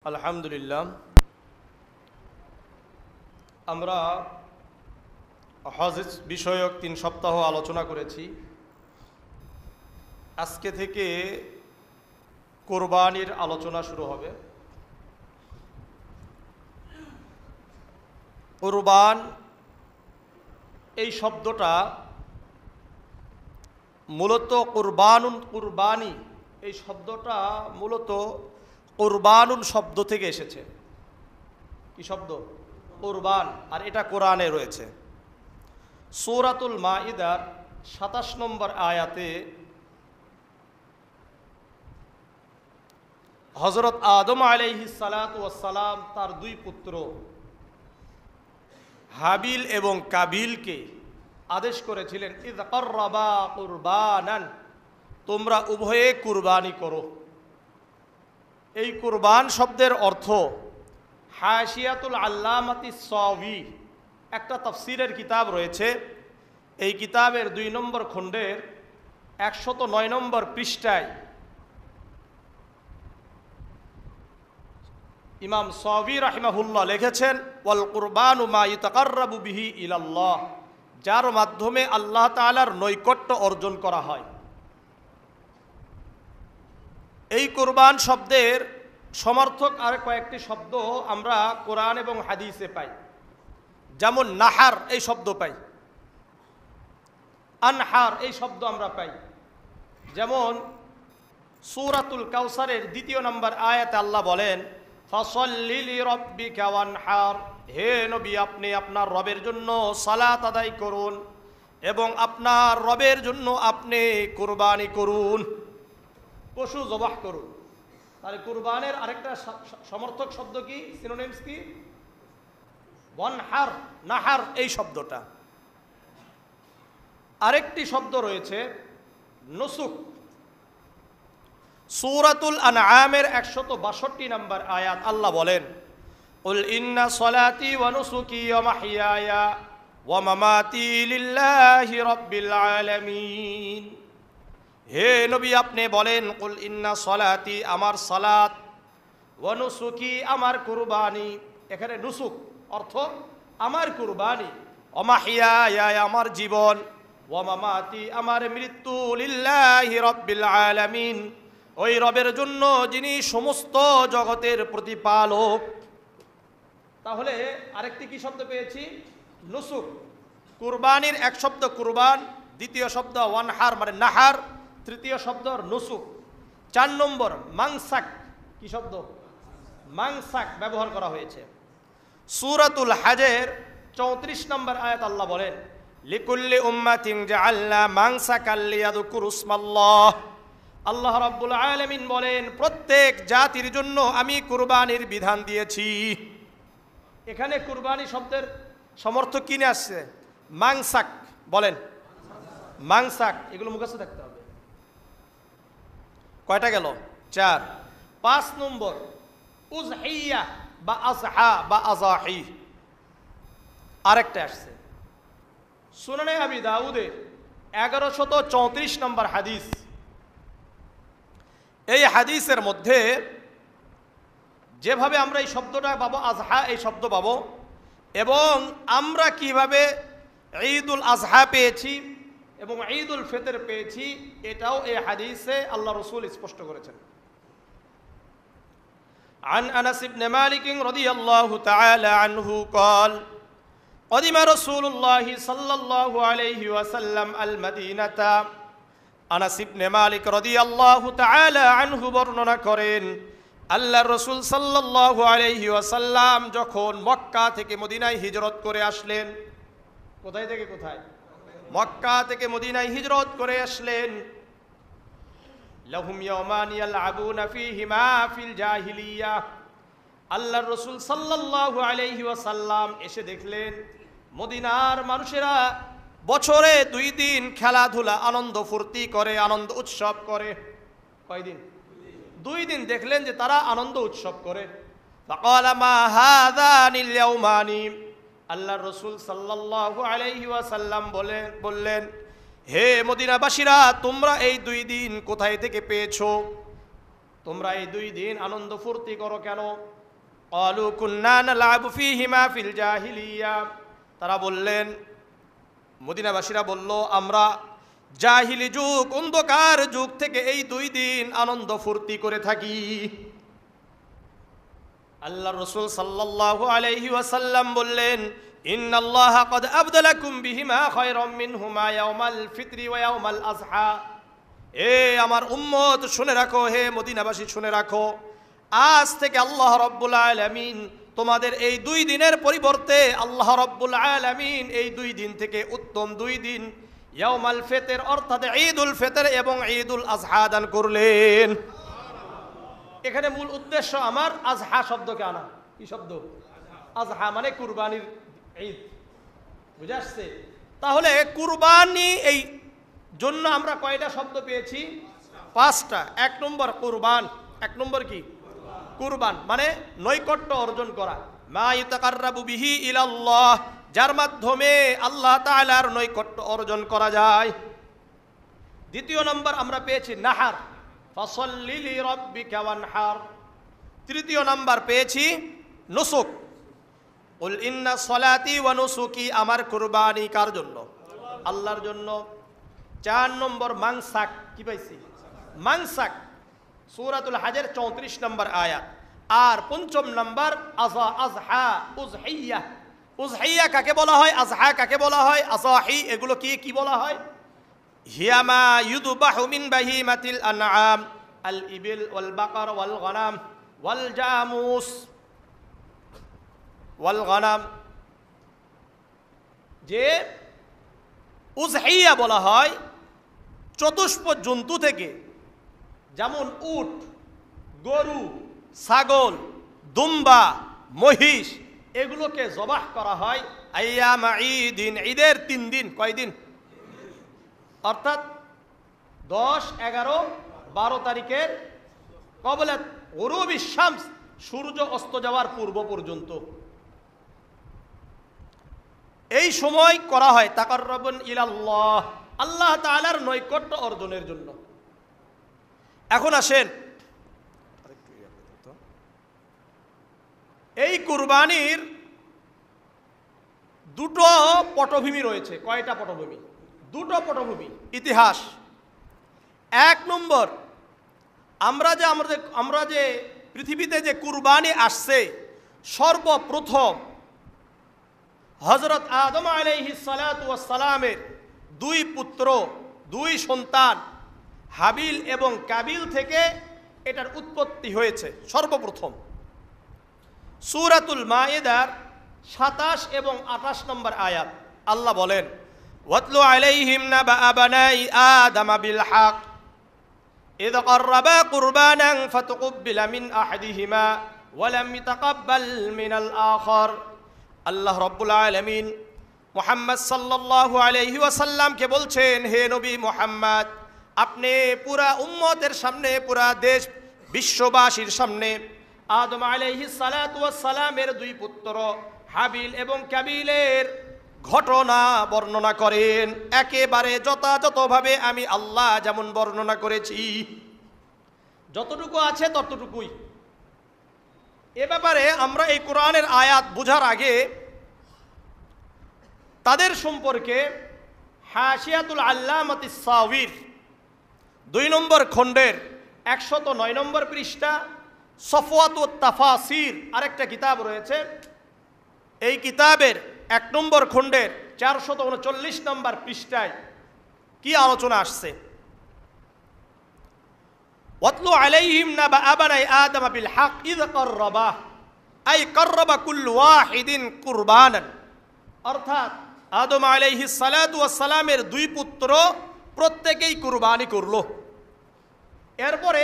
আলহামদুলিল্লাহ, আমরা হজ বিষয়ক 3 সপ্তাহ আলোচনা করেছি। আজকে থেকে কোরবানির আলোচনা শুরু হবে। কোরবান এই শব্দটা মূলত কুরবানি এই শব্দটা মূলত কুরবানুন শব্দ থেকে এসেছে। কি শব্দ? কুরবান। আর এটা কোরআনে রয়েছে। সূরাতুল মাইদার 27 নম্বর আয়াতে হযরত আদম আলাইহিস সালাতু ওয়াস সালাম তার 2 পুত্র হাবিল এবং কাবিলকে আদেশ করেছিলেন, ইয কাররাবা কুরবানান, তোমরা উভয়ে কুরবানি করো। এই কুরবান শব্দের অর্থ হাশিয়াতুল আল্লামাতি সাওয়ি, একটা তাফসীরের কিতাব রয়েছে। এই কিতাবের 2 নম্বর খণ্ডের 109 নম্বর পৃষ্ঠায় ইমাম সাওয়ি রাহিমাহুল্লাহ লিখেছেন, ওয়াল কুরবানু মা ইতাকাররাবু বিহি ইলাল্লাহ, যার মাধ্যমে আল্লাহ তাআলার নৈকট্য অর্জন করা হয়। এই কুরবান শব্দের সমর্থক আর কয়েকটি শব্দ আমরা কোরআন এবং হাদিসে পাই। যেমন নাহার এই শব্দ পাই, আনহার এই শব্দ আমরা পাই। যেমন সূরাতুল কাউসারের 2 নম্বর আয়াতে আল্লাহ বলেন, ফাসাল্লি লিরাব্বিকা ওয়ানহার, হে নবী আপনি আপনার রবের জন্য সালাত আদায় করুন এবং আপনার রবের জন্য আপনি কুরবানি করুন, পশু জবাহ করুন। তাহলে কুরবানের আরেকটা সমর্থক শব্দ কি, সিনোনিমস কি? ওয়ানহার, নাহার এই শব্দটা। আরেকটি শব্দ রয়েছে নুসুক। সূরাতুল আনআমের 162 নম্বর আয়াত আল্লাহ বলেন, কুল ইন্না সলাতি ওয়া নুসুকি ওয়া মাহইয়ায়া ওয়া মামাতি লিল্লাহি রাব্বিল আলামিন। হে নবী আপনি বলেন, কুল ইন্না সলাতি আমার সালাত, ওয়া নুসুকি আমার কুরবানি, এখানে নুসুক অর্থ আমার কুরবানি, ওয়া মাহইয়ায়া আমার জীবন, ওয়া মামাতি আমার মৃত্যু, লিল্লাহি রাব্বিল আলামিন ওই রবের জন্য যিনি সমস্ত জগতের প্রতিপালক। তাহলে আরেকটি কি শব্দ পেয়েছি? নুসুক। কুরবানির এক শব্দ কুরবান, দ্বিতীয় শব্দ ওয়ানহার মানে নাহার, তৃতীয় শব্দ নুসুক। 4 নম্বর মাংসাক। কি শব্দ? মাংসাক ব্যবহার করা হয়েছে। সূরাতুল হজের 34 নম্বর আয়াত আল্লাহ বলেন, লিকুল্লি উম্মাতিন জাআলনা মাংসাকাল লিয়াযকুরুসমাল্লাহ। আল্লাহ রাব্বুল আলামিন বলেন, প্রত্যেক জাতির জন্য আমি কুরবানির বিধান দিয়েছি। এখানে কুরবানি শব্দের সমর্থক কিনে আসছে মাংসাক। বলেন মাংসাক, এগুলো মুখস্থ থাকতে হবে। কয়টা গেল? 4। 5 নম্বর উযহিয়া বা আযহা বা আযাহি, আরেকটা আসছে সুনানে আবি দাউদে 1134 নম্বর হাদিস। এই হাদিসের মধ্যে যেভাবে আমরা এই শব্দটা পাবো, আজহা এই শব্দ পাবো, এবং আমরা কিভাবে ঈদুল আজহা পেয়েছি এবং ঈদুল ফিতর পেয়েছি, এটাও এই হাদিসে আল্লাহ রাসূল স্পষ্ট করেছেন। عن أنس بن مالك رضي الله تعالى عنه قال قدم رسول الله صلى الله عليه وسلم المدينة। আনাস ইবনে মালিক রাদিয়াল্লাহু তাআলা আনহু বর্ণনা করেন, আল্লাহর রাসূল সাল্লাল্লাহু আলাইহি ওয়াসাল্লাম যখন মক্কা থেকে মদিনায় হিজরত করে আসলেন। কোথায় থেকে কোথায়? মক্কা থেকে মদিনায় হিজরত করে আসলেন। লাহুম ইয়াওমান ইয়ালআবুনা ফীহিমা ফিল জাহিলিয়া। আল্লাহর রাসূল সাল্লাল্লাহু আলাইহি ওয়াসাল্লাম এসে দেখলেন মদিনার মানুষেরা বছরে 2 দিন খেলাধুলা আনন্দ ফুর্তি করে, আনন্দ উৎসব করে। কয়দিন? 2 দিন দেখলেন যে তারা আনন্দ উৎসব করে। ফাকালা মা হাযানিল ইয়াওমানি, আল্লাহর রাসূল সাল্লাল্লাহু আলাইহি ওয়াসাল্লাম বললেন, হে মদিনাবাসীরা তোমরা এই 2 দিন কোথায় থেকে পেয়েছো? তোমরা এই 2 দিন আনন্দ ফুর্তি করো কেন? ক্বালু কুন্না নালআবু ফীহিমা ফিল জাহিলিয়া, তারা বললেন, মদিনাবাসীরা বলল, আমরা জাহিলি যুগ, অন্ধকার যুগ থেকে এই 2 দিন আনন্দ ফুর্তি করে থাকি। আল্লাহর রাসূল সাল্লাল্লাহু আলাইহি ওয়াসাল্লাম বললেন, ইন্নাল্লাহা ক্বাদ আবদালাকুম বিহিমা খায়রাম মিনহুমা ইয়াওমাল ফিতরি ওয়া ইয়াওমাল আযহা। এ আমার উম্মত শুনে রাখো, হে মদিনাবাসী শুনে রাখো, আজ থেকে আল্লাহ রাব্বুল আলামিন তোমাদের এই 2 দিনের পরিবর্তে আল্লাহ রাব্বুল আলামিন এই 2 দিন থেকে উত্তম 2 দিন ইয়াউমাল ফিতর অর্থাৎ ঈদুল ফিতর এবং ঈদুল আযহা দান করলেন। এখানে মূল উদ্দেশ্য আমার আযহা শব্দকে আনা। কি শব্দ? আযহা মানে কুরবানির ঈদ, বুঝে আসছে? তাহলে কুরবানি এই জন্য আমরা কয়টা শব্দ পেয়েছি? 5টা। 1 নম্বর কুরবান। 1 নম্বর কি? কুরবান মানে নৈকট্য অর্জন করা, মা ইতাকাররাবু বিহি ইলাল্লাহ, যার মাধ্যমে আল্লাহ তাআলার নৈকট্য অর্জন করা যায়। 2 নম্বর আমরা পেয়েছি নাহার, ফাসাল্লি লিরাব্বিকা ওয়ানহার। 3 নম্বর পেয়েছি নুসুক, কুল ইন্না সলাতি ওয়া নুসুকি, আমার কুরবানি কার জন্য? আল্লাহর জন্য। 4 নম্বর মানসাক, কি পাইছি? মানসাক, সূরাতুল হজের 34 নম্বর আয়াত। আর 5ম নম্বর আযহা, উযহিয়া। উযহিয়া কাকে বলা হয়? আযহা কাকে বলা হয়? আযাহি এগুলো কি বলা হয়? হিয়ামা ইউযবাহু মিন বাহিমাতিল আনআম আল ইবিল ওয়াল বাকার ওয়াল গনাম ওয়াল জামুস ওয়াল গনাম। যে উযহিয়া বলা হয় চতুষ্প জন্তু থেকে, যেমন উট, গরু, ছাগল, দুম্বা, মহিষ, এগুলোকে জবাহ করা হয় আইয়াম ঈদিন, ঈদের 3 দিন। কয় দিন? অর্থাৎ 10, 11, 12 তারিখের কবলে গুরুবিশ শামস, সূর্য অস্ত যাওয়ার পূর্ব পর্যন্ত এই সময় করা হয় তাকাররুবান ইলাল্লাহ, আল্লাহ তাআলার নৈকট্য অর্জনের জন্য। এখন আসেন, এই কুরবানির 2টো পটভূমি রয়েছে। কয়টা পটভূমি? 2টো পটভূমি। ইতিহাস। 1 নম্বর, আমরা যে পৃথিবীতে যে কুরবানি আসছে, সর্বপ্রথম হযরত আদম আলাইহিস সালাতু ওয়াস সালামের 2 পুত্র, 2 সন্তান হাবিল এবং কাবিল থেকে এটার উৎপত্তি হয়েছে সর্বপ্রথম। সূরাতুল মাইদার 27 এবং 28 নম্বর আয়াত আল্লাহ বলেন, ওয়াতলু আলাইহিম নাবা বানাই আদম বিল হক ইয ক্বাররাবা কুরবানান ফাতুকবিলা মিন আহাদিহিমা ওয়া লাম ইয়াতাকাব্বাল মিনাল আখার। আল্লাহ রাব্বুল আলামিন মুহাম্মদ সাল্লাল্লাহু আলাইহি ওয়াসাল্লামকে বলছেন, হে নবী মুহাম্মদ, আপনি পুরা উম্মতের সামনে, পুরা দেশ বিশ্ববাসীর সামনে আদম আলাইহিস সালাতু ওয়াস সালামের 2 পুত্র হাবিল এবং কাবিলের ঘটনা বর্ণনা করেন, একেবারে যথাযথভাবে আমি আল্লাহ যেমন বর্ণনা করেছি, যতটুকু আছে ততটুকুই। এ ব্যাপারে আমরা এই কোরআনের আয়াত বোঝার আগে তাদের সম্পর্কে হাশিয়াতুল আল্লামাতিস সাওয়ির 2 নম্বর খণ্ডের 109 নম্বর পৃষ্ঠা, সফওয়াতুত তাফাসির আরেকটা কিতাব রয়েছে। এই কিতাবের 1 নম্বর খণ্ডের 439 নম্বর পৃষ্ঠায় কি আলোচনা আসছে? ওয়াতলু আলাইহিম নাবা বানাই আদম বিল হক ইয ক্বাররাবা, আই ক্বাররাবা কুল্লু ওয়াহিদিন কুরবানান। অর্থাৎ আদম আলাইহিস সালাতু ওয়াস সালামের 2 পুত্র প্রত্যেকেই কুরবানি করলো। এরপরে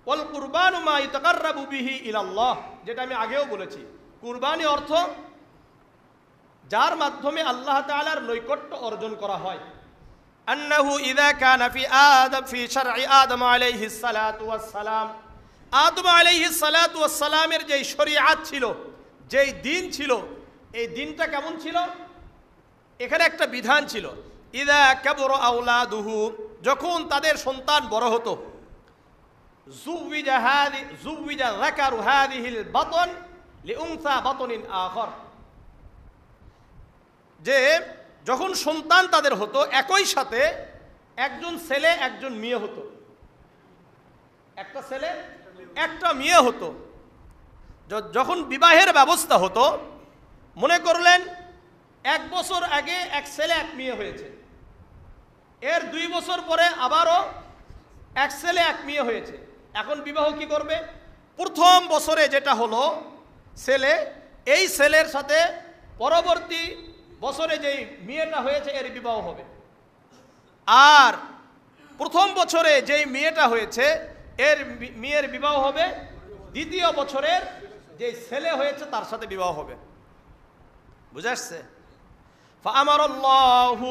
ওয়াল কুরবানু মা ইতাকাররাবু বিহি ইলাল্লাহ, যেটা আমি আগেও বলেছি, কুরবানি অর্থ যার মাধ্যমে আল্লাহ তাআলার নৈকট্য অর্জন করা হয়। আন্নাহু ইযা কানা ফি শারঈ আদম আলাইহিস সালাতু ওয়াস সালাম, আদম আলাইহিস সালাতু ওয়াস সালামের যেই শরীয়ত ছিল, যেই দিন ছিল, এই দিনটা কেমন ছিল? এখানে একটা বিধান ছিল, ইযা কাবুরা আওলাদুহু, যখন তাদের সন্তান বড় হতো, জুওয়িজা যাকারু হাযিহিল বাতন লিউনসা বাতনিন আখর, যে যখন সন্তান তাদের হতো একই সাথে একজন ছেলে একজন মেয়ে হতো, একটা ছেলে একটা মেয়ে হতো। যখন বিবাহের ব্যবস্থা হতো, মনে করলেন 1 বছর আগে এক ছেলে এক মেয়ে হয়েছে, এর 2 বছর পরে আবারও এক ছেলে এক মেয়ে হয়েছে। এখন বিবাহ কি করবে? প্রথম বছরে যেটা হলো ছেলে, এই ছেলের সাথে পরবর্তী বছরে যেই মেয়েটা হয়েছে এর বিবাহ হবে। আর প্রথম বছরে যেই মেয়েটা হয়েছে এর মেয়ের বিবাহ হবে, দ্বিতীয় বছরের যে ছেলে হয়েছে তার সাথে বিবাহ হবে। বুঝা আসছে? ফাআমারাল্লাহু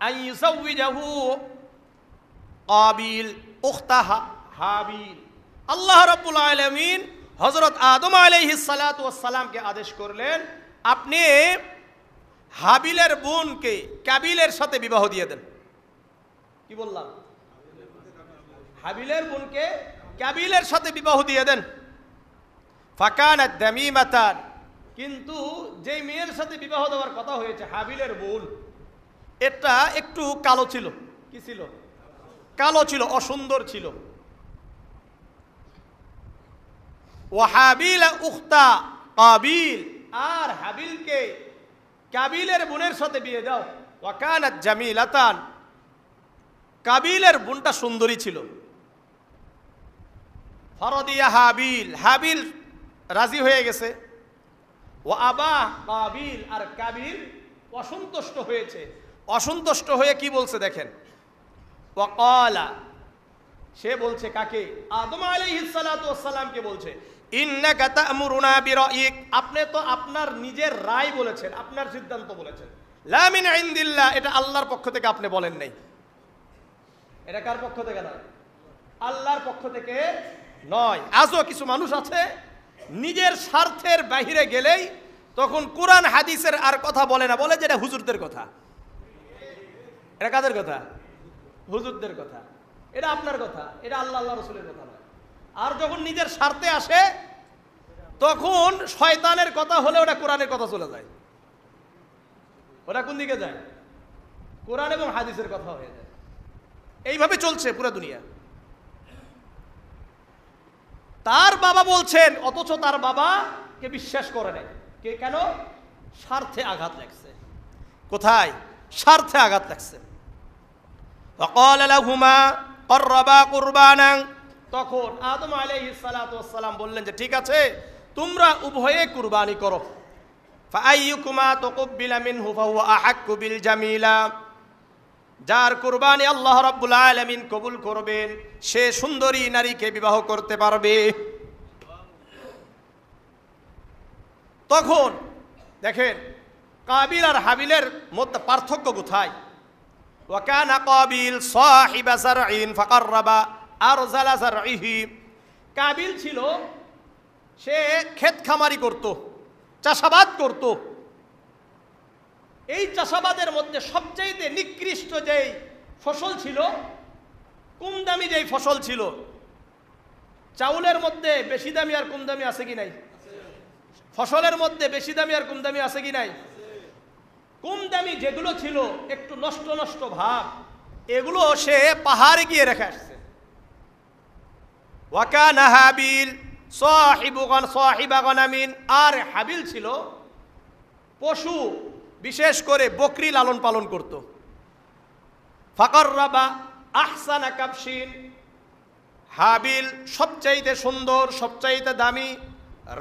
আন ইউযাওয়িজাহু কাবিল উখতা হাবিল। আল্লাহ রাব্বুল আলামিন হযরত আদম আলাইহিস সালাতু ওয়াস সালামকে আদেশ করলেন, আপনি হাবিলের বোনকে কাবিলের সাথে বিবাহ দিয়ে দেন। কি বললাম? হাবিলের বোনকে কাবিলের সাথে বিবাহ দিয়ে দেন। ফাকানাত দামিমাতান, কিন্তু যেই মেয়ের সাথে বিবাহ দেওয়ার কথা হয়েছে হাবিলের বোন, এটা একটু কালো ছিল। কি ছিল? কালো ছিল, অসুন্দর ছিল। ওয়াহাবিল উখতা কাবিল, আর হাবিলকে কাবিলের বোনের সাথে বিয়ে দাও। ওয়াকানাত জামিলাতান, কাবিলের বোনটা সুন্দরী ছিল। ফরদিয়া হাবিল, হাবিল রাজি হয়ে গেছে। ও আবা কাবিল, আর কাবিল অসন্তুষ্ট হয়েছে। অসন্তুষ্ট হয়ে কি বলছে দেখেন, ওয়াকালা, সে বলছে কাকে? আদম আলাইহিস সালাতু ওয়াস সালামকে বলছে, ইন্নাকা তা'মুরুনা বিরাইক, আপনি তো আপনার নিজের রায় বলেছেন, আপনার সিদ্ধান্ত বলেছেন। লা মিন ইনদিল্লাহ, এটা আল্লাহর পক্ষ থেকে আপনি বলেন নাই। এটা কার পক্ষ থেকে নয়? আল্লাহর পক্ষ থেকে নয়। আজও কিছু মানুষ আছে নিজের স্বার্থের বাহিরে গেলেই তখন কোরআন হাদিসের আর কথা বলে না, বলে যে এটা হুজুরদের কথা। এটা কাদের কথা? হুজুরদের কথা। এটা আপনার কথা, এটা আল্লাহ রাসূলের কথা নয়। আর যখন নিজের স্বার্থে আসে তখন শয়তানের কথা হলে ওটা কোরআনের কথা চলে যায়। ওটা কোন দিকে যায়? কোরআন এবং হাদিসের কথা হয়ে যায়। এইভাবে চলছে পুরো দুনিয়া। তার বাবা বলছেন, অথচ তার বাবাকে বিশ্বাস করে নাই। কে? কেন? স্বার্থে আঘাত লাগছে। কোথায়? স্বার্থে আঘাত লাগছে। وقال لهما قربا قربانا, তখন আদম আলাইহিস সালাতু ওয়াস সালাম বললেন যে ঠিক আছে, তোমরা উভয়ে কুরবানি করো। ফাআইয়ুকুমা তুকবিলা মিনহু ফাহুয়া আহাক্কু বিল জামিলা, যার কুরবানি আল্লাহ রাব্বুল আলামিন কবুল করবেন সে সুন্দরী নারীকে বিবাহ করতে পারবে। তখন দেখেন কাবিল আর হাবিলের মধ্যে পার্থক্য কোথায়? ওয়াকানা কাবিল সাহিবা যারইন ফাকাররাবা আরজালা যারইহি, কাবিল ছিল সে ক্ষেত খামারি করত, চাষাবাদ করত। এই চাষাবাদের মধ্যে সবচেয়ে নিকৃষ্ট যেই ফসল ছিল, কম দামি যেই ফসল ছিল, চাউলের মধ্যে বেশি দামি আর কম দামি আছে কি নাই? ফসলের মধ্যে বেশি দামি আর কম দামি আছে কি নাই? কম দামি যেগুলো ছিল একটু নষ্ট নষ্ট ভাব, এগুলো সে পাহাড়ে গিয়ে রেখে আসছে। ওয়াকানা হাবিল সাহিবা গনামিন, আর হাবিল ছিল পশু, বিশেষ করে বকরি লালন পালন করত। ফাকাররাবা আহসানা কাবশিন, হাবিল সবচাইতে সুন্দর, সবচাইতে দামি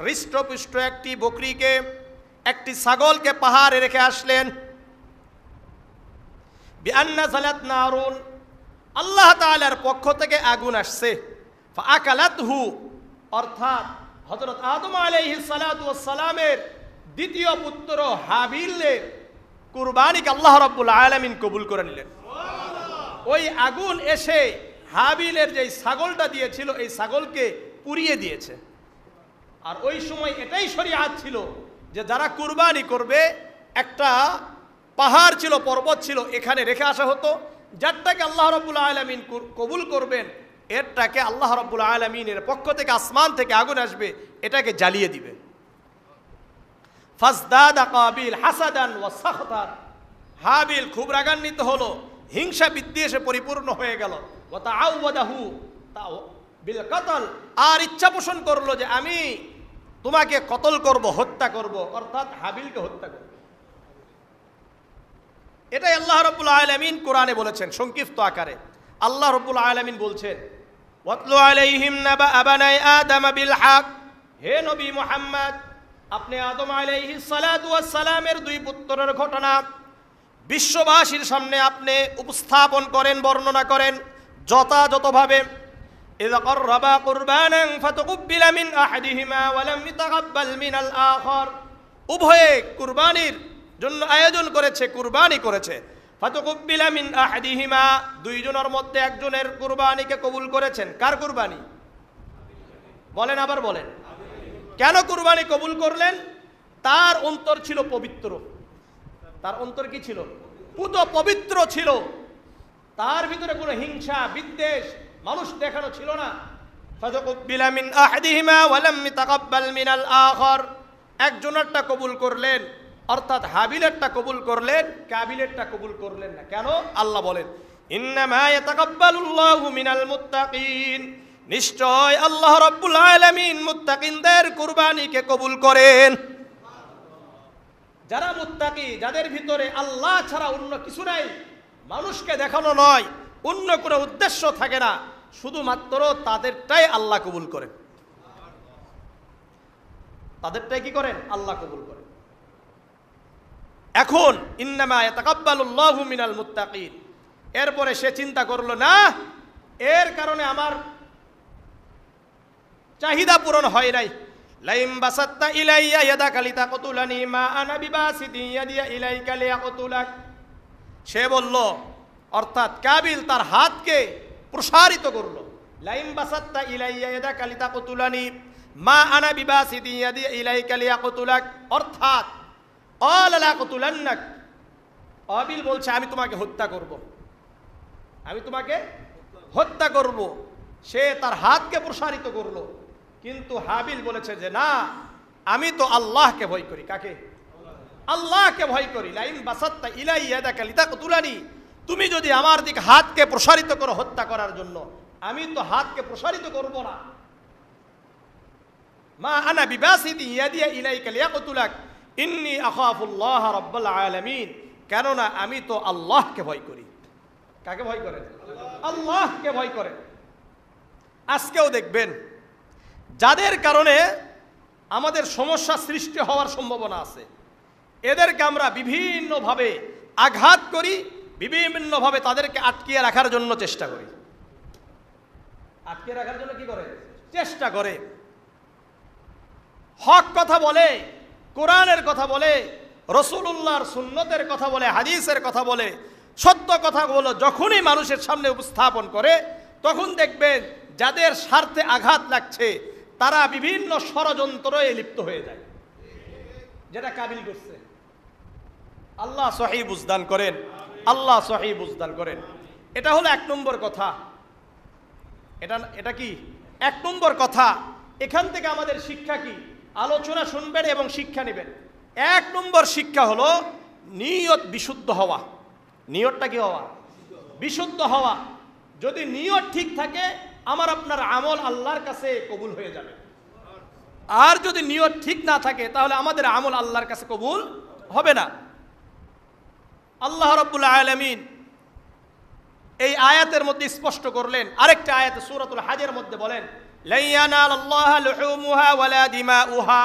হৃষ্টপুষ্ট একটি বকরিকে, একটি ছাগলকে পাহাড়ে রেখে আসলেন। বিআন্না যালাত নারুন, আল্লাহ তাআলার পক্ষ থেকে আগুন আসছে। ফাআকালাতহু, অর্থাৎ হযরত আদম আলাইহিস সালাতু ওয়াস সালামের দ্বিতীয় পুত্র হাবিলের কুরবানিকে আল্লাহ রাব্বুল আলামিন কবুল করে নিলেন। ওই আগুন এসে হাবিলের যে ছাগলটা দিয়েছিল এই ছাগলকে পুড়িয়ে দিয়েছে। আর ওই সময় এটাই শরীয়ত ছিল যে যারা কুরবানি করবে একটা পাহাড় ছিল, পর্বত ছিল, এখানে রেখে আসা হতো, যারটাকে আল্লাহ রাব্বুল আলামিন কবুল করবেন এরটাকে আল্লাহ রাব্বুল আলামিনের পক্ষ থেকে আসমান থেকে আগুন আসবে, এটাকে জ্বালিয়ে দিবে। ফাজদাদা কাবিল হাসাদান ওয়া সাখতান, হাবিল খুব রাগান্বিত হলো, হিংসা বিদ্বেষে পরিপূর্ণ হয়ে গেল। ওয়া তাআওয়াদাহু বিল কতল, আর ইচ্ছা পোষণ করলো যে আমি তোমাকে কতল করব, হত্যা করব, অর্থাৎ হাবিলকে হত্যা করব। এটাই আল্লাহ রাব্বুল আলামিন কোরআনে বলেছেন সংক্ষিপ্ত আকারে। আল্লাহ রাব্বুল আলামিন বলছেন ওয়াতলু আলাইহিম নাবা আবানাই আদম বিল হক, হে নবী মুহাম্মদ আপনি আদম আলাইহিস সালাতু ওয়াস সালামের দুই পুত্রের ঘটনা বিশ্ববাসীর সামনে আপনি উপস্থাপন করেন, বর্ণনা করেন যথাযথভাবে। ইযা ক্বাররাবা কুরবানান ফাতাকুব্বিলা মিন আহাদিহিমা ওয়া লাম ইতাকাব্বাল মিনাল আখার, উভয়ে কুরবানির জন্য আয়োজন করেছে, কুরবানি করেছে। ফাতাকুব্বিলা মিন আহাদিহিমা, দুইজনের মধ্যে একজনের কুরবানিকে কবুল করেছেন। কার কুরবানি? বলেন, আবার বলেন। কেন কুরবানি কবুল করলেন? তার অন্তর ছিল পবিত্র। তার অন্তর কি ছিল? পুত পবিত্র ছিল। তার ভিতরে কোনো হিংসা বিদ্বেষ মানুষ দেখানো ছিল না। ফাতাকুব্বিলা মিন আহাদিহিমা ওয়া লাম ইতাকাব্বাল মিনাল আখার, একজনেরটা কবুল করলেন, অর্থাৎ হাবিলেরটা কবুল করলেন, কাবিলেরটা কবুল করলেন না। কেন? আল্লাহ বলেন ইন্নামা ইয়াতাকাব্বালুল্লাহু মিনাল মুত্তাকিন, নিশ্চয় আল্লাহ রাব্বুল আলামিন মুত্তাকিনদের কুরবানিকে কবুল করেন। যারা মুত্তাকি, যাদের ভিতরে আল্লাহ ছাড়া অন্য কিছু নাই, মানুষকে দেখানো নয়, অন্য কোনো উদ্দেশ্য থাকে না, শুধুমাত্র তাদেরটাই আল্লাহ কবুল করেন। তাদেরটাই কি করেন? আল্লাহ কবুল করেন। এখন ইন্নামা ইয়াতাকাব্বালুল্লাহু মিনাল মুত্তাকিন, এরপরে সে চিন্তা করলো না এর কারণে আমার চাহিদা পূরণ হয় নাই। লাইম বাসাত্তা ইলাইয়া ইয়াদাকা লিতাকতুলানি মা আনা বিবাসিতি ইয়াদিয়া ইলাইকা লিয়াকতুলাক, সে বলল, অর্থাৎ কাবিল তার হাতকে প্রসারিত করলো। লাইম বাসাত্তা ইলাইয়া ইয়াদাকা লিতাকতুলানি মা আনা বিবাসিতি ইয়াদিয়া ইলাইকা লিয়াকতুলাক, অর্থাৎ ক্বালা লাকতুলান্নাক, কাবিল বলছে আমি তোমাকে হত্যা করব, আমি তোমাকে হত্যা করব। সে তার হাতকে প্রসারিত করলো, কিন্তু হাবিল বলেছে যে না, আমি তো আল্লাহকে ভয় করি। কাকে? আল্লাহকে ভয় করি। লাইন বাসাত্তা ইলাইয়া ইয়াদাকা লিতাকতুলানি, তুমি যদি আমার দিকে হাতকে প্রসারিত করো হত্যা করার জন্য, আমি তো হাতকে প্রসারিত করব না। মা আনা বিবাসিতি ইয়াদিয়া ইলাইকা লিয়াকতুলাক ইন্নী আখাফুল্লাহ রাব্বুল আলামিন, কেননা আমি তো আল্লাহকে ভয় করি। কাকে ভয় করেন? আল্লাহকে ভয় করেন। আজকেও দেখবেন যাদের কারণে আমাদের সমস্যা সৃষ্টি হওয়ার সম্ভাবনা আছে, এদেরকে আমরা বিভিন্নভাবে আঘাত করি, বিভিন্নভাবে তাদেরকে আটকিয়ে রাখার জন্য চেষ্টা করি। আটকিয়ে রাখার জন্য কি করে? চেষ্টা করে। হক কথা বলে, কোরআনের কথা বলে, রাসূলুল্লাহর সুন্নতের কথা বলে, হাদিসের কথা বলে, সত্য কথা বলে যখনই মানুষের সামনে উপস্থাপন করে, তখন দেখবেন যাদের স্বার্থে আঘাত লাগছে তারা বিভিন্ন ষড়যন্ত্রে লিপ্ত হয়ে যায়, যেটা কাবিল করছে। আল্লাহ সহিহ বুঝদান করেন, আল্লাহ সহিহ বুঝদান করেন। এটা হলো এক নম্বর কথা। এটা কি এক নম্বর কথা? এখান থেকে আমাদের শিক্ষা কি? আলোচনা শুনবেন এবং শিক্ষা নেবেন। এক নম্বর শিক্ষা হলো নিয়ত বিশুদ্ধ হওয়া। নিয়তটা কি হওয়া? বিশুদ্ধ হওয়া। যদি নিয়ত ঠিক থাকে, আমার আপনার আমল আল্লাহর কাছে কবুল হয়ে যাবে। আর যদি নিয়ত ঠিক না থাকে, তাহলে আমাদের আমল আল্লাহর কাছে কবুল হবে না। আল্লাহ রাব্বুল আলামিন এই আয়াতের মধ্যে স্পষ্ট করলেন। আরেকটা আয়াতে সূরাতুল হাজের মধ্যে বলেন, লা ইয়ানালাল্লাহা লুহুমুহা ওয়ালা দিমাউহা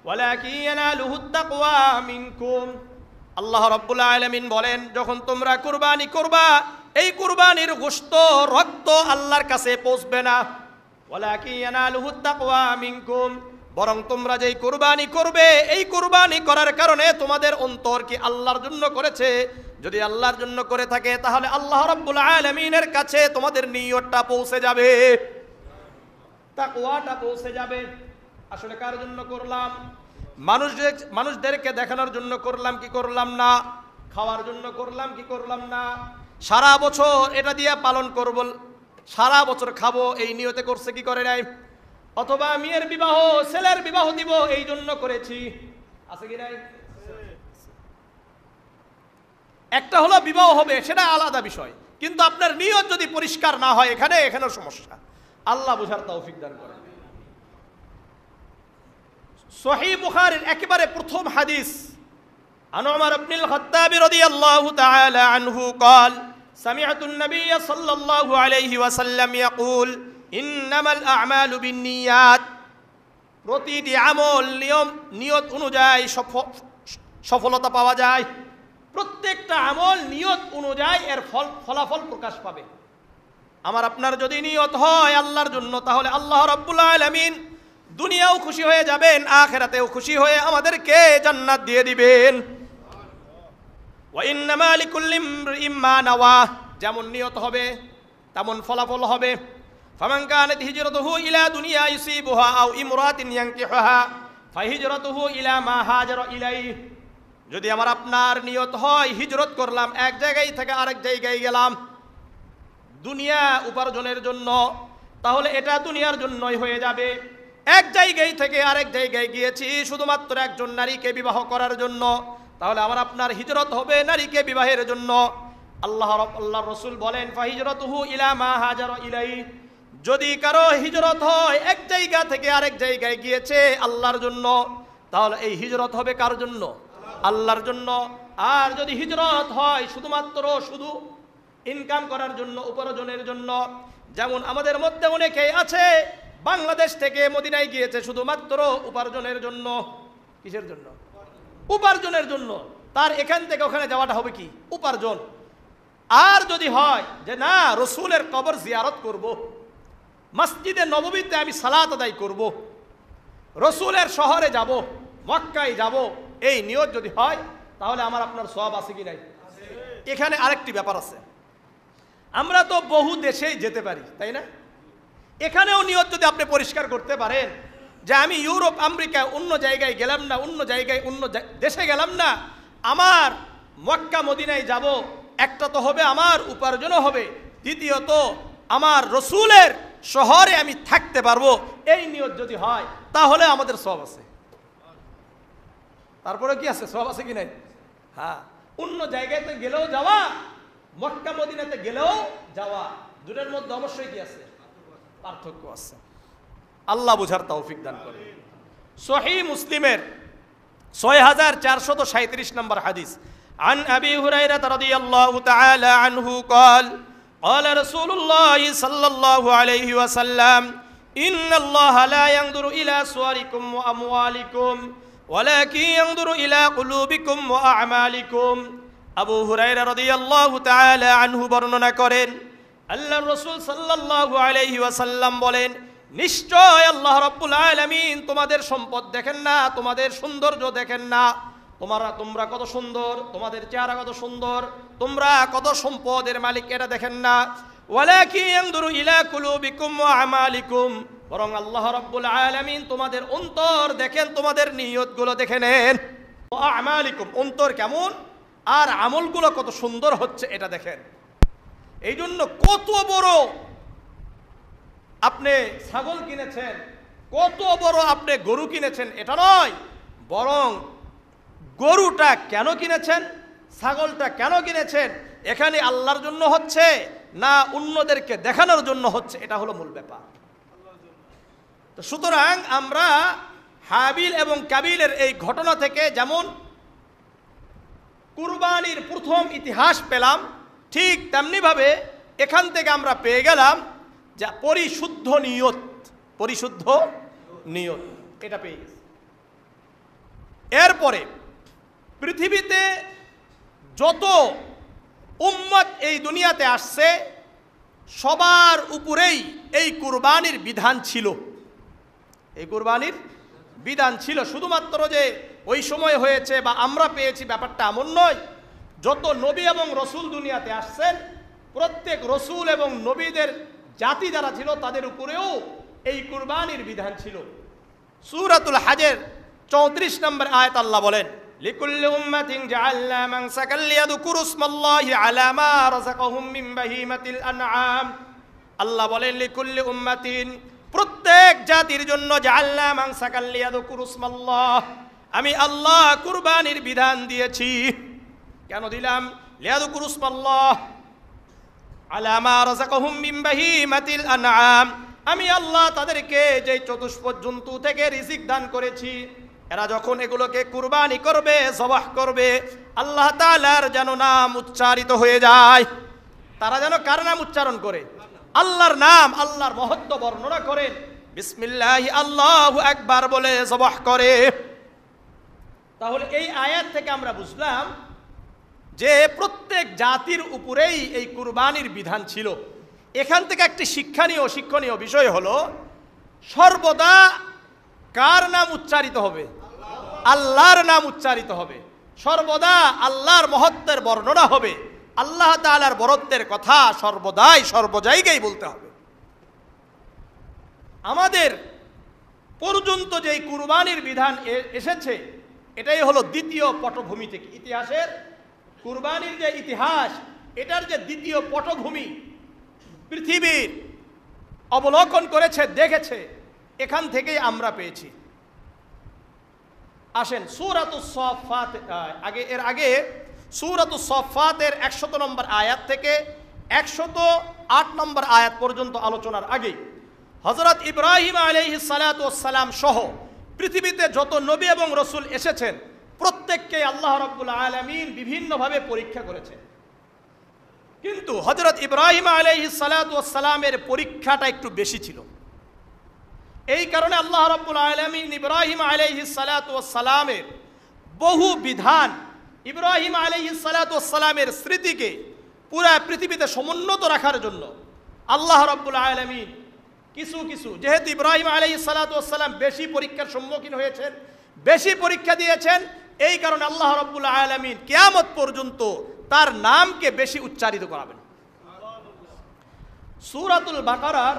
ওয়ালাকিন ইয়ানালুহুত তাকওয়া মিনকুম। আল্লাহ রাব্বুল আলামিন বলেন, যখন তোমরা কুরবানি করবা, এই কুরবানির গোশত রক্ত আল্লাহর কাছে পৌঁছবে না। ওয়ালাকিন ইয়ানালুহুত তাকওয়া মিনকুম, বরং তোমরা যেই কুরবানি করবে, এই কুরবানি করার কারণে তোমাদের অন্তর কি আল্লাহর জন্য করেছে? যদি আল্লাহর জন্য করে থাকে, তাহলে আল্লাহ রাব্বুল আলামিনের কাছে তোমাদের নিয়তটা পৌঁছে যাবে, তাকওয়াটা পৌঁছে যাবে। আসলে কার জন্য করলাম? মানুষদেরকে দেখানোর জন্য করলাম কি করলাম না? খাওয়ার জন্য করলাম কি করলাম না? সারা বছর এটা দিয়ে পালন করব, সারা বছর খাবো এই নিয়তে করছে কি করে নাই? অথবা মেয়ের বিবাহ, ছেলের বিবাহ দিব এই জন্য করেছি, আছে কি নাই? একটা হলো বিবাহ হবে, সেটা আলাদা বিষয়, কিন্তু আপনার নিয়ত যদি পরিষ্কার না হয় এখানেও সমস্যা। আল্লাহ বুঝার তৌফিক দান করেন। সহিহ বুখারীর একেবারে প্রথম হাদিস, আন উমর ইবনুল খাত্তাব রাদিয়াল্লাহু তাআলা আনহু قال سمعت النبي صلى الله عليه وسلم يقول انما الاعمال بالنيات। প্রতিটি আমল নিয়ত অনুযায়ী সফলতা পাওয়া যায়। প্রত্যেকটা আমল নিয়ত অনুযায়ী এর ফলাফল প্রকাশ পাবে। আমার আপনার যদি নিয়ত হয় আল্লাহর জন্য, তাহলে আল্লাহ রাব্বুল আলামিন দুনিয়াও খুশি হয়ে যাবেন, আখিরাতেও খুশি হয়ে আমাদেরকে জান্নাত দিয়ে দিবেন। ওয়া ইন্নামা লিকুল্লি ইমরিইম মা নাওয়া, যেমন নিয়ত হবে তেমন ফলাফল হবে। ফামান কানাত হিজরাতুহু ইলা দুনিয়া ইউসিবুহা আও ইমরাতিন ইয়ানকিহুহা ফাহিজরাতুহু ইলা মা হাজারা ইলাইহি। যদি আমার আপনার নিয়ত হয় হিজরত করলাম, এক জায়গায় থেকে আরেক জায়গায় গেলাম দুনিয়া উপার্জনের জন্য, তাহলে এটা দুনিয়ার জন্যই হয়ে যাবে। এক জায়গায় থেকে আরেক জায়গায় গিয়েছি শুধুমাত্র একজন নারীকে বিবাহ করার জন্য, তাহলে আমার আপনার হিজরত হবে নারীকে বিবাহের জন্য। আল্লাহর রাসূল বলেন ফাহিজরাতুহু ইলা মা হাজারা ইলাইহি। যদি কারো হিজরত হয় এক জায়গা থেকে আরেক জায়গায় গিয়েছে আল্লাহর জন্য, তাহলে এই হিজরত হবে কার জন্য? আল্লাহর জন্য। আর যদি হিজরত হয় শুধু ইনকাম করার জন্য, উপার্জনের জন্য, যেমন আমাদের মধ্যে অনেকেই আছে বাংলাদেশ থেকে মদিনায় গিয়েছে শুধুমাত্র উপার্জনের জন্য। কিসের জন্য? উপার্জনের জন্য। তার এখান থেকে ওখানে যাওয়াটা হবে কি? উপার্জন। আর যদি হয় যে না, রসুলের কবর জিয়ারত করব, মসজিদে নববীতে আমি সালাত আদায় করব, রসুলের শহরে যাব, মক্কায় যাব, এই নিয়ত যদি হয় তাহলে আমার আপনার সওয়াব আছে কি নাই? এখানে আরেকটি ব্যাপার আছে, আমরা তো বহু দেশেই যেতে পারি, তাই না? এখানেও নিয়ত যদি আপনি পরিষ্কার করতে পারেন যে আমি ইউরোপ আমেরিকা অন্য জায়গায় গেলাম না, অন্য দেশে গেলাম না, আমার মক্কা মদিনায় যাব, একটা তো হবে আমার উপার্জনও হবে, দ্বিতীয়ত আমার রসুলের শহরে আমি থাকতে পারবো, এই নিয়ত যদি হয় তাহলে আমাদের সওয়াব আছে। তারপরে কি আছে? সওয়াব আছে কি নাই? হ্যাঁ, অন্য জায়গাতে গেলেও যাওয়া, মক্কা মদিনাতে গেলেও যাওয়া, দুটোর মধ্যে অবশ্যই কি আছে? পার্থক্য আছে। আল্লাহ বুঝার তৌফিক দান করে। সহিহ মুসলিমের 6437 নম্বর হাদিস, عن أبي هريرة رضي الله تعالى عنه قال قال رسول الله صلى الله عليه وسلم إن الله لا ينظر إلى صوركم وأموالكم ولكن ينظر إلى قلوبكم وأعمالكم। আবু হুরায়রা রাদিয়াল্লাহু তাআলা আনহু বর্ণনা করেন, আল্লাহর রাসূল সাল্লাল্লাহু আলাইহি ওয়াসাল্লাম বলেন, নিশ্চয় আল্লাহ রাব্বুল আলামিন তোমাদের সম্পদ দেখেন না, তোমাদের সৌন্দর্য দেখেন না, তোমরা কত সুন্দর, তোমাদের চেহারা কত সুন্দর, তোমরা কত সম্পদের মালিক, এটা দেখেন না। ওয়ালাকিন ইয়ানজুরু ইলা কুলুবিকুম ওয়া আমালিকুম, বরং আল্লাহ রাব্বুল আলামিন তোমাদের অন্তর দেখেন, তোমাদের নিয়তগুলো দেখে নেন। ওয়া আমালিকুম, অন্তর কেমন আর আমলগুলো কত সুন্দর হচ্ছে এটা দেখেন। এই জন্য কত বড় আপনি ছাগল কিনেছেন, কত বড় আপনি গরু কিনেছেন এটা নয়, বরং গরুটা কেন কিনেছেন, ছাগলটা কেন কিনেছেন, এখানে আল্লাহর জন্য হচ্ছে না অন্যদেরকে দেখানোর জন্য হচ্ছে, এটা হলো মূল ব্যাপার। তো সুতরাং আমরা হাবিল এবং কাবিলের এই ঘটনা থেকে যেমন কুরবানির প্রথম ইতিহাস পেলাম, ঠিক তেমনিভাবে এখান থেকে আমরা পেয়ে গেলাম যে পরিশুদ্ধ নিয়ত এটা পেয়ে গেছি। এরপরে পৃথিবীতে যত উম্মত এই দুনিয়াতে আসছে সবার উপরেই এই কুরবানির বিধান ছিল। এই কুরবানির বিধান ছিল, শুধুমাত্র যে ওই সময় হয়েছে বা আমরা পেয়েছি ব্যাপারটা এমন নয়। যত নবী এবং রসুল দুনিয়াতে আসছেন, প্রত্যেক রসুল এবং নবীদের জাতি যারা ছিল তাদের উপরেও এই কুরবানির বিধান ছিল। সূরাতুল হাজের 34 নম্বর আয়াত আল্লাহ বলেন, লিকুল্লি উম্মাতিন জাআলনা মানসাকাল লিয়াযকুরু ইসমাল্লাহি আলা মা রাযাকাহুম মিন বাহিমাতিল আনআম আল্লাহ বলেন লিকুল্লি উম্মাতিন, প্রত্যেক জাতির জন্য জাআলনা মানসাকাল লিয়াযকুরুসমাল্লাহ, আমি আল্লাহ কুরবানির বিধান দিয়েছি। কেন দিলাম? লিয়াযকুরুসমাল্লাহ আলা মা রাযাকাহুম মিন বাহিমাতিল আনআম, আমি আল্লাহ তাদেরকে যে চতুষ্পদ জন্তু থেকে রিজিক দান করেছি, এরা যখন এগুলোকে কুরবানি করবে, জবাহ করবে, আল্লাহ তাআলার যেন নাম উচ্চারিত হয়ে যায়। তারা যেন কার নাম উচ্চারণ করে? আল্লাহর নাম, আল্লাহর মহত্ব বর্ণনা করেন, বিসমিল্লাহি আল্লাহু আকবার বলে জবাহ করে। তাহলে এই আয়াত থেকে আমরা বুঝলাম যে প্রত্যেক জাতির উপরেই এই কুরবানির বিধান ছিল। এখান থেকে একটি শিক্ষণীয় বিষয় হলো, সর্বদা কার নাম উচ্চারিত হবে? আল্লাহর নাম উচ্চারিত হবে। সর্বদা আল্লাহর মহত্বের বর্ণনা হবে, আল্লাহ তাআলার বরত্বের কথা সর্বদাই সর্বজায়গায় বলতে হবে। আমাদের পর্যন্ত যে কুরবানির বিধান এসেছে, এটাই হলো দ্বিতীয় পটভূমি থেকে ইতিহাসের কুরবানির যে ইতিহাস, এটার যে দ্বিতীয় পটভূমি পৃথিবীর অবলোকন করেছে, দেখেছে, এখান থেকেই আমরা পেয়েছি। আসেন সূরাতুস সাফফাত, এর আগে সূরাতুস সাফফাতের 100 নম্বর আয়াত থেকে 108 নম্বর আয়াত পর্যন্ত আলোচনার আগে হযরত ইব্রাহিম আলাইহিস সালাতু ওয়াস সালাম সহ পৃথিবীতে যত নবী এবং রাসূল এসেছেন, প্রত্যেককে আল্লাহ রাব্বুল আলামিন বিভিন্নভাবে পরীক্ষা করেছেন। কিন্তু হযরত ইব্রাহিম আলাইহিস সালাতু ওয়াস সালামের পরীক্ষাটা একটু বেশি ছিল। এই কারণে আল্লাহ রাব্বুল আলামিন ইব্রাহিম আলাইহিস সালাতু ওয়াস সালামের বহু বিধান, ইব্রাহিম আলাইহিস সালাতু ওয়াস সালামের স্মৃতিকে পুরা পৃথিবীতে সমুন্নত রাখার জন্য আল্লাহ রাব্বুল আলামিন কিছু যেহেতু ইব্রাহিম আলাইহিস সালাতু ওয়াস সালাম বেশি পরীক্ষার সম্মুখীন হয়েছেন, বেশি পরীক্ষা দিয়েছেন, এই কারণে আল্লাহ রাব্বুল আলামিন কিয়ামত পর্যন্ত তার নামকে বেশি উচ্চারিত করাবেন। সূরাতুল বাকারার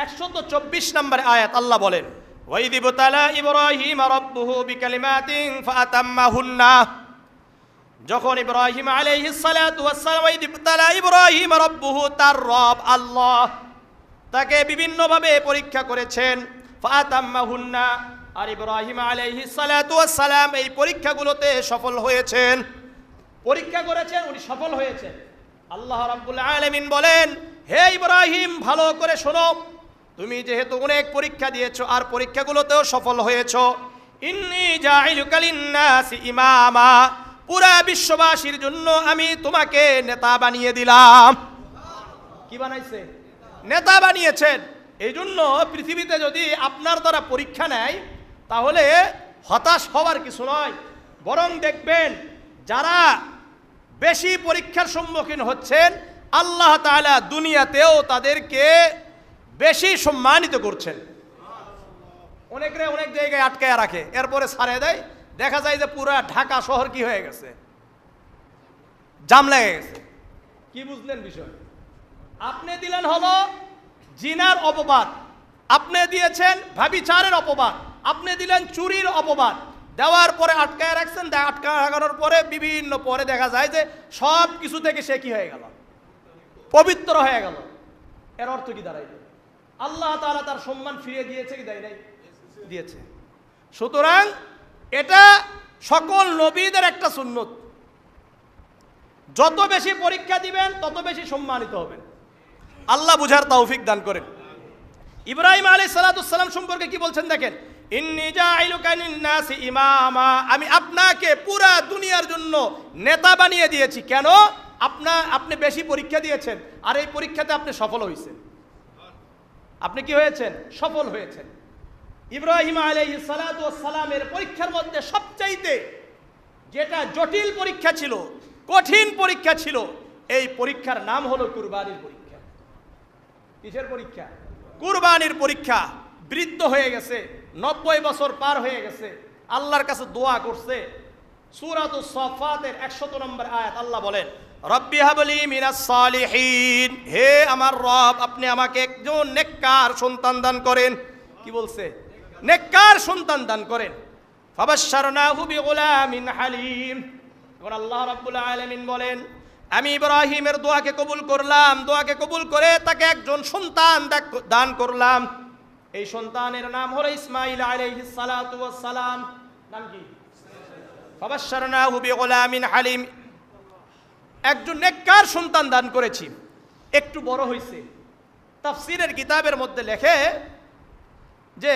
124 নম্বর আয়াত আল্লাহ বলেন, ওয়াইদ ইবতালা ইব্রাহিম রাব্বুহু বিকালিমাতিন ফাআতাম্মাহুন্না, যখন ইব্রাহিম আলাইহিস সালাতু ওয়াস সালাম, ওয়াইদ ইবতালা ইব্রাহিম রাব্বুহু, তার রব আল্লাহ তাকে বিভিন্নভাবে পরীক্ষা করেছেন, ফাআতাম্মাহুন্না, আর ইব্রাহিম আলাইহিস সালাতু ওয়াস সালাম এই পরীক্ষাগুলোতে সফল হয়েছেন। পরীক্ষা করেছেন, উনি সফল হয়েছেন। আল্লাহ রাব্বুল আলামিন বলেন, হে ইব্রাহিম, ভালো করে শোনো, তুমি যেহেতু অনেক পরীক্ষা দিয়েছো আর পরীক্ষাগুলোতেও সফল হয়েছো, ইন্নী জাইলুকা লিন্নাসি ইমামা, পুরা বিশ্ববাসীর জন্য আমি তোমাকে নেতা বানিয়ে দিলাম। কি বানাইছে? নেতা বানিয়েছেন। এই জন্য পৃথিবীতে যদি আপনার দ্বারা পরীক্ষা নেয়, তাহলে হতাশ হওয়ার কিছু নয়, বরং দেখবেন যারা বেশি পরীক্ষার সম্মুখীন হচ্ছেন, আল্লাহ তাআলা দুনিয়াতেও তাদেরকে বেশি সম্মানিত করছেন। অনেকরে অনেক জায়গায় আটকায় রাখে, এরপরে ছাড়ে দেয়, দেখা যায় যে পুরা ঢাকা শহর কি হয়ে গেছে? জাম লেগে গেছে। কি বুঝলেন বিষয়? আপনি দিলেন হলো জিনার অপবাদ, আপনি দিয়েছেন ব্যভিচারের অপবাদ, আপনি দিলেন চুরির অপবাদ, দেওয়ার পরে আটকায় রাখছেন, আটকায় রাখানোর পরে বিভিন্ন পরে দেখা যায় যে সব কিছু থেকে সে কি হয়ে গেল? পবিত্র হয়ে গেল। এর অর্থ কি দাঁড়াইল? আল্লাহ তাআলা তার সম্মান ফিরিয়ে দিয়েছে কি দেয় নাই? দিয়েছে। সুতরাং এটা সকল নবীদের একটা সুন্নত, যত বেশি পরীক্ষা দিবেন তত বেশি সম্মানিত হবেন। আল্লাহ বুঝার তৌফিক দান করেন। ইব্রাহিম আলাইহিস সালাতু ওয়াস সালাম সম্পর্কে কি বলছেন দেখেন, ইন্নী জাইলুকা লিন্নাসি ইমামা, আমি আপনাকে পুরা দুনিয়ার জন্য নেতা বানিয়ে দিয়েছি। কেন? আপনি বেশি পরীক্ষা দিয়েছেন, আর এই পরীক্ষাতে আপনি সফল হয়েছেন। আপনি কি হয়েছেন? সফল হয়েছেন। ইব্রাহিম আলাইহিস সালাতু ওয়াস সালামের পরীক্ষার মধ্যে সবচাইতে যেটা জটিল পরীক্ষা ছিল, কঠিন পরীক্ষা ছিল, এই পরীক্ষার নাম হলো কুরবানির পরীক্ষা। কিসের পরীক্ষা? কুরবানির পরীক্ষা। বৃদ্ধ হয়ে গেছে, 90 বছর পার হয়ে গেছে, আল্লাহর কাছে দোয়া করছে। সূরাতুস সাফফাতের 100 নম্বর আয়াত আল্লাহ বলেন, রব্বি হাবলি মিনাস সালিহিন, হে আমার রব, আপনি আমাকে একজন নেককার সন্তান দান করেন। কি বলছে? নেককার সন্তান দান করেন। ফাবাশশারনাহু বিগুলামিন হালিম। এখন আল্লাহ রাব্বুল আলামিন বলেন, আমি ইব্রাহিমের দোয়াকে কবুল করলাম, দোয়াকে কবুল করে তাকে একজন সন্তান দান করলাম। এই সন্তানের নাম হলো ইসমাঈল আলাইহিস সালাতু ওয়াস সালাম। নাম কি? ফাবাশশারনাহু বিগুলামিন হালিম। একজন নেককার সন্তান দান করেছি, একটু বড় হয়েছে। তাফসীরের কিতাবের মধ্যে লেখে যে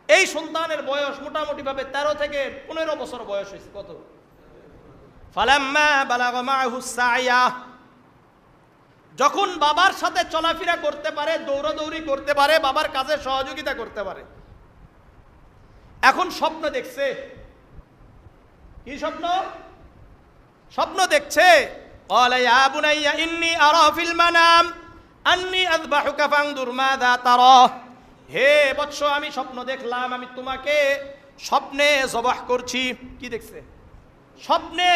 এই সন্তানের বয়স মোটামুটি ভাবে 13 থেকে 15 বছর বয়স হয়েছে। কত? ফালাম্মা বালাগা মাআহুস সা'য়া, যখন বাবার সাথে চলাফেরা করতে পারে, দৌড়াদৌড়ি করতে পারে, বাবার কাজে সহযোগিতা করতে পারে, এখন স্বপ্ন দেখছে। কি স্বপ্ন? স্বপ্ন দেখছে। ক্বালা ইয়া বুনাইয়া ইন্নী আরা ফিল মানাম আন্নী আযবাহুকা ফানজুর মাযা তারা। হে বৎস, আমি স্বপ্ন দেখলাম আমি তোমাকে স্বপ্নে জবাহ করছি। কি দেখছে? স্বপ্নে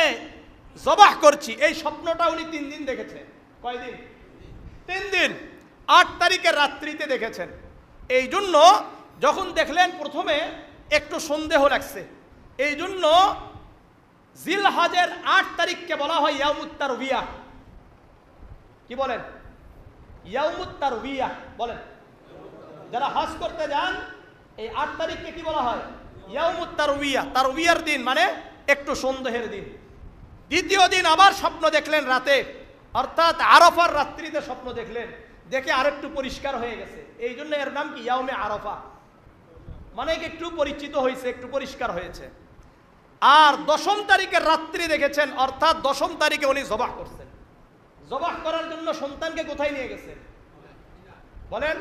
জবাহ করছি। এই স্বপ্নটা উনি 3 দিন দেখেছে। কয়দিন? 3 দিন। 8 তারিখের রাত্রিতে দেখেছেন। এই জন্য যখন দেখলেন প্রথমে একটু সন্দেহ লাগছে। এই জন্য জিলহজের 8 তারিখকে বলা হয় ইয়াউমুত তারবিয়াহ। কি বলেন? ইয়াউমুত তারবিয়াহ বলেন। যারা হজ করতে যান এই 8 তারিখকে কি বলা হয়? ইয়াউমুত তারবিয়াহ। তারবিয়ার দিন মানে একটু সন্দেহের দিন। দ্বিতীয় দিন আবার স্বপ্ন দেখলেন রাতে, অর্থাৎ আরাফার রাত্রিতে স্বপ্ন দেখলেন, দেখে আরেকটু পরিষ্কার হয়ে গেছে। এই জন্য এর নাম কি? ইয়াউমে আরাফা, মানে একটু পরিচিত হয়েছে, একটু পরিষ্কার হয়েছে। আর 10ম তারিখের রাত্রি দেখেছেন, অর্থাৎ 10ম তারিখে উনি জবাহ করছেন। জবাহ করার জন্য সন্তানকে কোথায় নিয়ে গেছেন বলেন?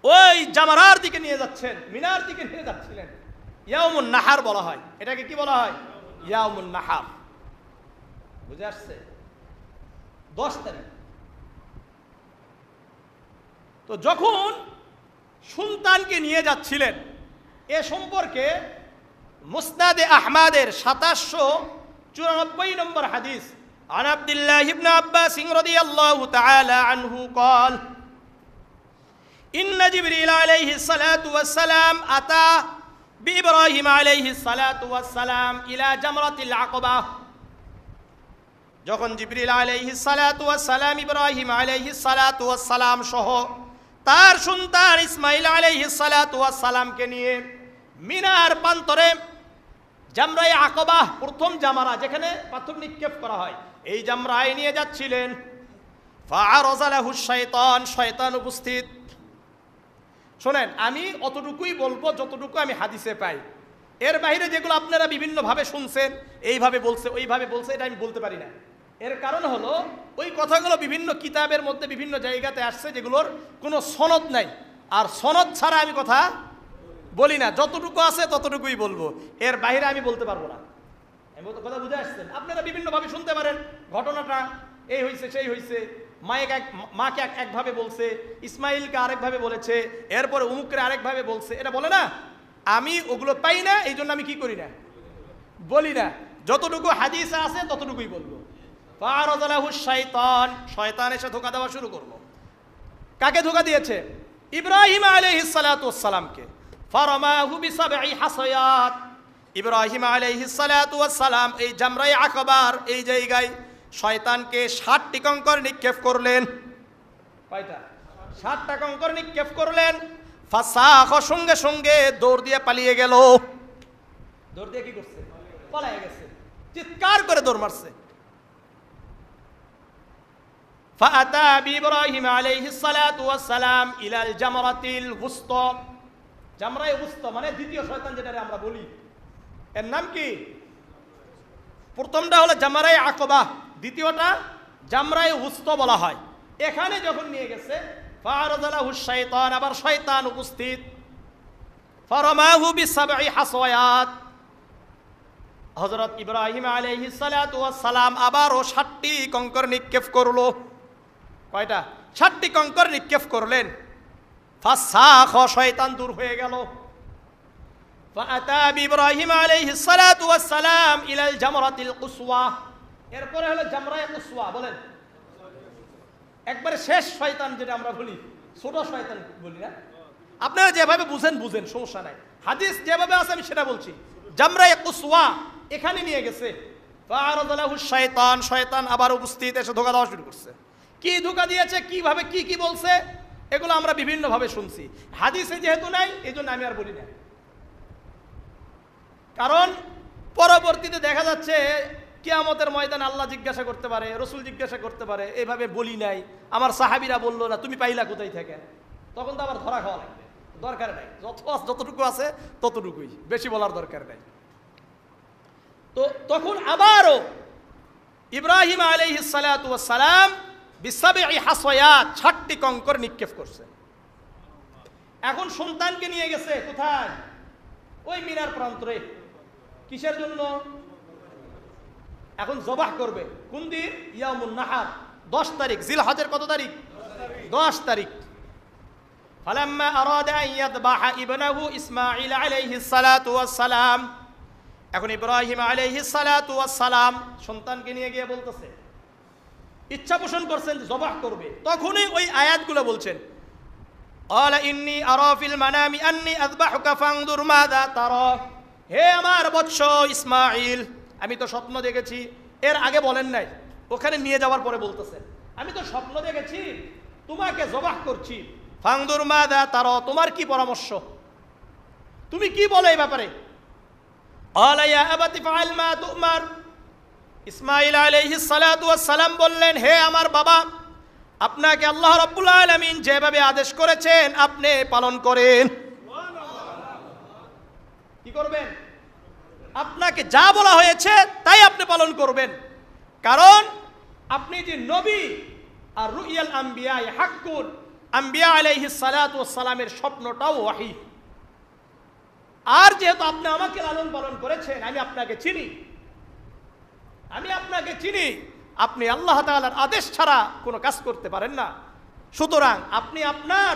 ওই জামারার দিকে নিয়ে যাচ্ছেন, মিনার দিকে নিয়ে যাচ্ছিলেন। ইয়াউমুন নাহার বলা হয় এটাকে। কি বলা হয়? ইয়াউমুন নাহার। বুঝে আসছে? 10 তারিখ। তো যখন সন্তানকে নিয়ে যাচ্ছিলেন, এ সম্পর্কে মুসনাদে আহমদের 2794 নম্বর হাদিস, আন আব্দুল্লাহ ইবনে আব্বাস রাদিয়াল্লাহু তাআলা আনহু قال ইন্না জিবরিল আলাইহিস সালাতু ওয়াস সালাম আতা বিইব্রাহিম আলাইহিস সালাতু ওয়াস সালাম ইলা জামরাতিল আকাবা। যখন জিবরিল আলাইহিস সালাতু ওয়াস সালাম ইব্রাহিম আলাইহিস সালাতু ওয়াস সালাম সহ তার সন্তান ইসমাঈল আলাইহিস সালাতু ওয়াস সালামকে নিয়ে মিনার প্রান্তরে জামরায়ে আকাবা, প্রথম জামারা যেখানে পাথর নিক্ষেপ করা হয়, এই জামরায় নিয়ে যাচ্ছিলেন। ফাআরাযা লাহু শাইতান, শয়তান উপস্থিত। শোনেন, আমি অতটুকুই বলবো যতটুকু আমি হাদিসে পাই। এর বাইরে যেগুলো আপনারা বিভিন্নভাবে শুনছেন, এইভাবে বলছে ওইভাবে বলছে, এটা আমি বলতে পারি না। এর কারণ হলো ওই কথাগুলো বিভিন্ন কিতাবের মধ্যে বিভিন্ন জায়গাতে আসছে যেগুলোর কোনো সনদ নাই, আর সনদ ছাড়া আমি কথা বলি না। যতটুকু আছে ততটুকুই বলবো, এর বাইরে আমি বলতে পারবো না। আমি কথা বুঝে আসছেন? আপনারা বিভিন্নভাবে শুনতে পারেন ঘটনাটা, এই হয়েছে সেই হয়েছে, মাকে একভাবে বলছে, ইসমাইলকে আরেকভাবে বলেছে, এরপরে উমুকরে আরেকভাবে বলছে, এটা বলে না। আমি ওগুলো পাই না, এই জন্য আমি কি করি না, বলি না। যতটুকু হাদিসে আছে ততটুকুই বলবো। ফাআরাযা লাহু শাইতান, শয়তান এসে ধোঁকা দেওয়া শুরু করলো। কাকে ধোঁকা দিয়েছে? ইব্রাহিম আলাইহিস সালাতু ওয়াস সালামকে। ফারামাহু বিসাবঈ হাসায়াত। ইব্রাহিম আলাইহিস সালাতু ওয়াস সালাম এই জামরায়ে আকাবার এই জায়গায় শয়তানকে 60টি কঙ্কর নিক্ষেপ করলেন। কয়টা? 60টা কঙ্কর নিক্ষেপ করলেন। ফাসাখ, সঙ্গে সঙ্গে দৌড় দিয়ে পালিয়ে গেল। দৌড় দিয়ে কি করছে? পালিয়ে গেছে, চিৎকার করে দৌড় মারছে। ফাআতা বিইব্রাহিম আলাইহিস সালাতু ওয়াস সালাম ইলাল জামরাতিল উসতা। জামরায়ে উসতা মানে দ্বিতীয় শয়তান, যেটা আমরা বলি, এর নাম কি? প্রথমটা হলো জামরায়ে আকাবা, দ্বিতীয়টা জামরায়ে উসতা বলা হয়। এখানে যখন নিয়ে গেছে, ফাআরাযা লাহু শাইতান, আবার শয়তান উপস্থিত। ফারামাহু বিসাবঈ হাসায়াত। হযরত ইব্রাহিম আলাইহিস সালাতু ওয়াস সালাম আবারও 60টি কঙ্কর নিক্ষেপ করলো। কয়টা? 60টি কঙ্কর নিক্ষেপ করলেন। ফাসাখ, শয়তান দূর হয়ে গেল। ফাআতা বিইব্রাহিম আলাইহিস সালাতু ওয়াস সালাম ইলাল জামরাতিল কুসওয়া। এরপরে হলো জামরায়ে কুসওয়া। বলেন, একবারে শেষ শয়তান, যেটা আমরা বলি ছোট শয়তান বলি না। আপনারা যেভাবে বুঝেন বুঝেন, সমস্যা নাই। হাদিস যেভাবে আছে আমি সেটা বলছি। জামরায়ে কুসওয়া এখানে নিয়ে গেছে। ফাআরাদা লাহু শাইতান, শয়তান আবার উপস্থিত এসে ধোঁকা দেওয়া শুরু করছে। কি ধোঁকা দিয়েছে, কিভাবে কি বলছে, এগুলো আমরা বিভিন্নভাবে শুনছি। হাদিসে যেহেতু নাই এই জন্য আমি আর বলি না, কারণ পরবর্তীতে দেখা যাচ্ছে কিয়ামতের ময়দানে আল্লাহ জিজ্ঞাসা করতে পারে, রসুল জিজ্ঞাসা করতে পারে, এইভাবে বলি নাই, আমার সাহাবীরা বললো না, তুমি পাইলা কোথায় থেকে? তখন তো আবার ধরা খাওয়া লাগবে, দরকার নাই, যতটুকু আছে ততটুকুই, বেশি বলার দরকার নাই। তো তখন আবারও ইব্রাহিম আলাইহিস সালাতু ওয়াস সালাম বিসাবঈ হাসায়াত, ৬০টি কঙ্কর নিক্ষেপ করছে। এখন সন্তানকে নিয়ে গেছে কোথায়? ওই মিনার প্রান্তরে। কিসের জন্য? এখন জবাহ করবে। কোন দিন? ইয়াউমুন নাহার, 10 তারিখ জিলহজের কত তারিখ? 10 তারিখ। ফালাম্মা আরাদা আন ইয়াযবাহা ইবনাহু ইসমাঈল আলাইহিস সালাতু ওয়াস সালাম, এখন ইব্রাহিম আলাইহিস সালাতু ওয়াস সালাম সন্তানকে নিয়ে গিয়ে বলতেছে, ইচ্ছা পোষণ করছেন জবাহ করবে, তখনই ওই আয়াতগুলো বলছেন, ক্বালা ইন্নী আরা ফিল মানামি আন্নী আযবাহুকা ফানজুর মাযা তারা। হে আমার বৎস ইসমাঈল, আমি তো স্বপ্ন দেখেছি। এর আগে বলেন নাই, ওখানে নিয়ে যাওয়ার পরে বলতেছেন, আমি তো স্বপ্ন দেখেছি তোমাকে জবাহ করছি। ফানজুর মাযা তারা, তোমার কি পরামর্শ, তুমি কি বলো এই ব্যাপারে? ক্বালা ইয়া আবাতি ফাআল মা তু'মার। ইসমাঈল আলাইহিস সালাতু ওয়াস সালাম বললেন, হে আমার বাবা, আপনাকে আল্লাহ রাব্বুল আলামিন যেভাবে আদেশ করেছেন আপনি পালন করেন। কি করবেন? আপনাকে যা বলা হয়েছে তাই আপনি পালন করবেন, কারণ আপনি যে নবী, আর রুইয়াল আম্বিয়া হাক্কুন, আম্বিয়া আলাইহিস সালাতু ওয়াস সালামের স্বপ্নটাও ওয়াহী। আর যেহেতু আপনি আমাকে লালন পালন করেছেন, আমি আপনাকে চিনি, আপনি আল্লাহ তাআলার আদেশ ছাড়া কোনো কাজ করতে পারেন না। সুতরাং আপনি আপনার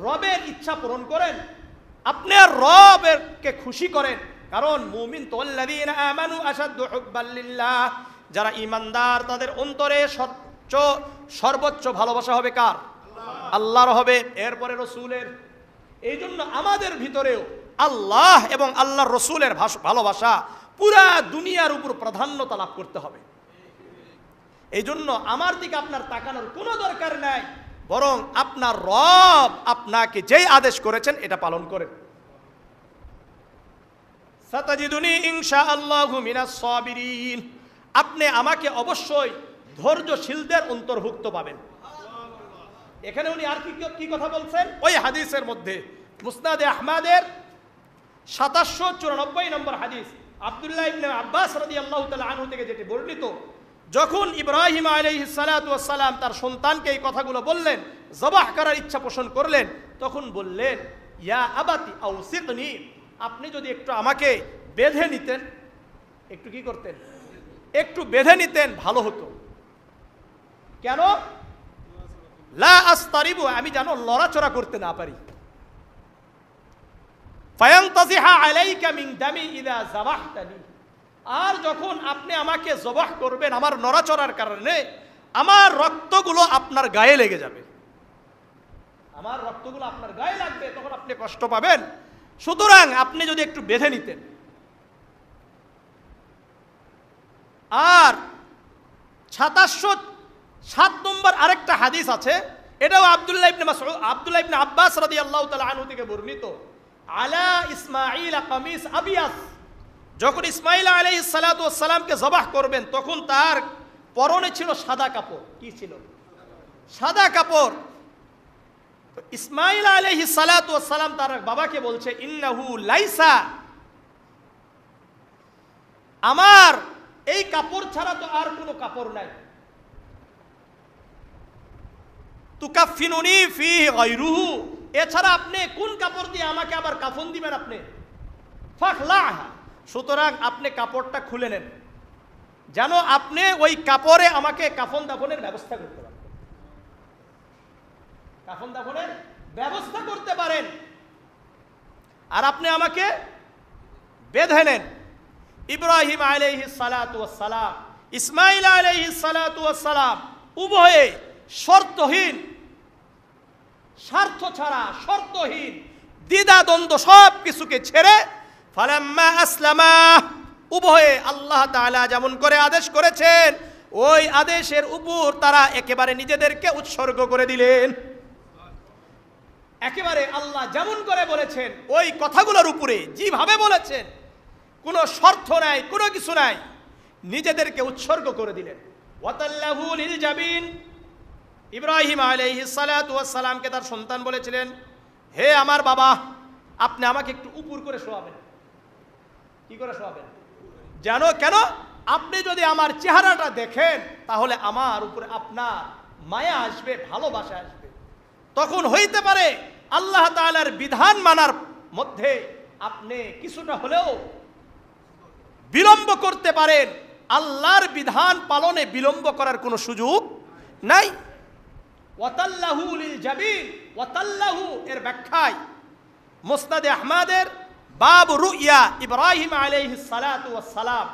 রবের ইচ্ছা পূরণ করেন, আপনার রবকে খুশি করেন, কারণ মুমিন তো আল্লাযীনা আমানু আশাদ্দু হুব্বাল লিল্লাহ, যারা ঈমানদার তাদের অন্তরে সর্বোচ্চ ভালোবাসা হবে কার? আল্লাহর হবে, এরপরে রাসূলের। এই জন্য আমাদের ভিতরেও আল্লাহ এবং আল্লাহর রাসূলের ভালোবাসা পুরা দুনিয়ার উপর প্রাধান্যতা লাভ করতে হবে। এই জন্য আমার দিকে আপনার তাকানোর কোনো দরকার নাই, বরং আপনার রব আপনাকে যেই আদেশ করেছেন এটা পালন করেন। সাতাজিদুনি ইনশাআল্লাহু মিনাস সাবিরিন, আপনি আমাকে অবশ্যই ধৈর্যশীলদের অন্তর্ভুক্ত পাবেন। এখানে উনি আর কি কথা বলছেন? ওই হাদিসের মধ্যে মুসনাদে আহমদের ৭৭৯ নম্বর হাদিস, আব্দুল্লাহ ইবনে আব্বাস রাদিয়াল্লাহু তাআলা আনহু থেকে যেটি বর্ণিত, যখন ইব্রাহিম আলাইহিস সালাতু ওয়াস সালাম তার সন্তানকে এই কথাগুলো বললেন, জবাহ করার ইচ্ছা পোষণ করলেন, তখন বললেন, ইয়া আবাতি আউসিকনি, আপনি যদি একটু আমাকে বেঁধে নিতেন, একটু কি করতেন? একটু বেঁধে নিতেন ভালো হতো। কেন? লা আস্তারিবু, আমি যেন লড়াচড়া করতে না পারি। ফায়ানতাজিহা আলাইকা মিন দামি ইযা যাবাহতানি, আর যখন আপনি আমাকে জবাহ করবেন, আমার নড়াচড়ার কারণে আমার রক্তগুলো আপনার গায়ে লেগে যাবে, আমার রক্তগুলো আপনার গায়ে লাগবে, তখন আপনি কষ্ট পাবেন। সুতরাং আপনি যদি একটু বেঁধে নিতেন। আর ৭৭৭ নম্বর আরেকটা হাদিস আছে, এটাও আব্দুল্লাহ ইবনে আব্বাস রাদিয়াল্লাহু তাআলা আনহু থেকে বর্ণিত, আলা ইসমাঈল কামিস আবিয়াস, যখন ইসমাঈল আলাইহিস সালাতু ওয়াস সালামকে জবাহ করবেন তখন তার পরনে ছিল সাদা কাপড়। কি ছিল? সাদা কাপড়। ইসমাঈল আলাইহিস সালাতু ওয়াস সালাম তার বাবাকে বলছে, ইন্নাহু লাইসা, আমার এই কাপড় ছাড়া তো আর কোনো কাপড় নাই, তুকাফিনুনি ফিহি গায়রুহু, এছাড়া আপনি কোন কাপড় দিয়ে আমাকে আবার কাফন দিবেন আপনি? ফাখলাহা, সুতরাং আপনি কাপড়টা খুলে নেন, যেন আপনি ওই কাপড়ে আমাকে কাফন দাফনের ব্যবস্থা করতে পারেন, কাফন দাফনের ব্যবস্থা করতে পারেন, আর আপনি আমাকে বেঁধে নেন। ইব্রাহিম আলাইহিস সালাতু ওয়াস সালাম, ইসমাঈল আলাইহিস সালাতু ওয়াস সালাম উভয়ে শর্তহীন, স্বার্থ ছাড়া শর্তহীন দ্বিধাদ্বন্দ্ব সব কিছুকে ছেড়ে ফালাম্মা আসলামা, উভয়ে আল্লাহ তাআলা যেমন করে আদেশ করেছেন ওই আদেশের উপর তারা একেবারে নিজেদেরকে উৎসর্গ করে দিলেন। একেবারে আল্লাহ যেমন করে বলেছেন ওই কথাগুলোর উপরে যেভাবে বলেছেন, কোনো শর্ত নাই, কোনো কিছু নাই, নিজেদেরকে উৎসর্গ করে দিলেন। ওয়াতাল্লাহু লিল জাবিন, ইব্রাহিম আলাইহিস সালাতু ওয়াস সালামকে তার সন্তান বলেছিলেন, হে আমার বাবা, আপনি আমাকে একটু উপর করে শোয়াবেন। কি করে শোয়াবেন? জানো কেন? আপনি যদি আমার চেহারাটা দেখেন তাহলে আমার উপরে আপনার মায়া আসবে, ভালোবাসা আসবে। তখন হইতে পারে আল্লাহ তাআলার বিধান মানার মধ্যে আপনি কিছুটা হলেও বিলম্ব করতে পারেন, আল্লাহর বিধান পালনে বিলম্ব করার কোনো সুযোগ নাই। ওয়াতাল্লাহু লিল জাবিন, ওয়াতাল্লাহু এর ব্যাখ্যায় মুসনাদে আহমদের বাব রুইয়া ইব্রাহিম আলাইহিস সালাতু ওয়াস সালাম,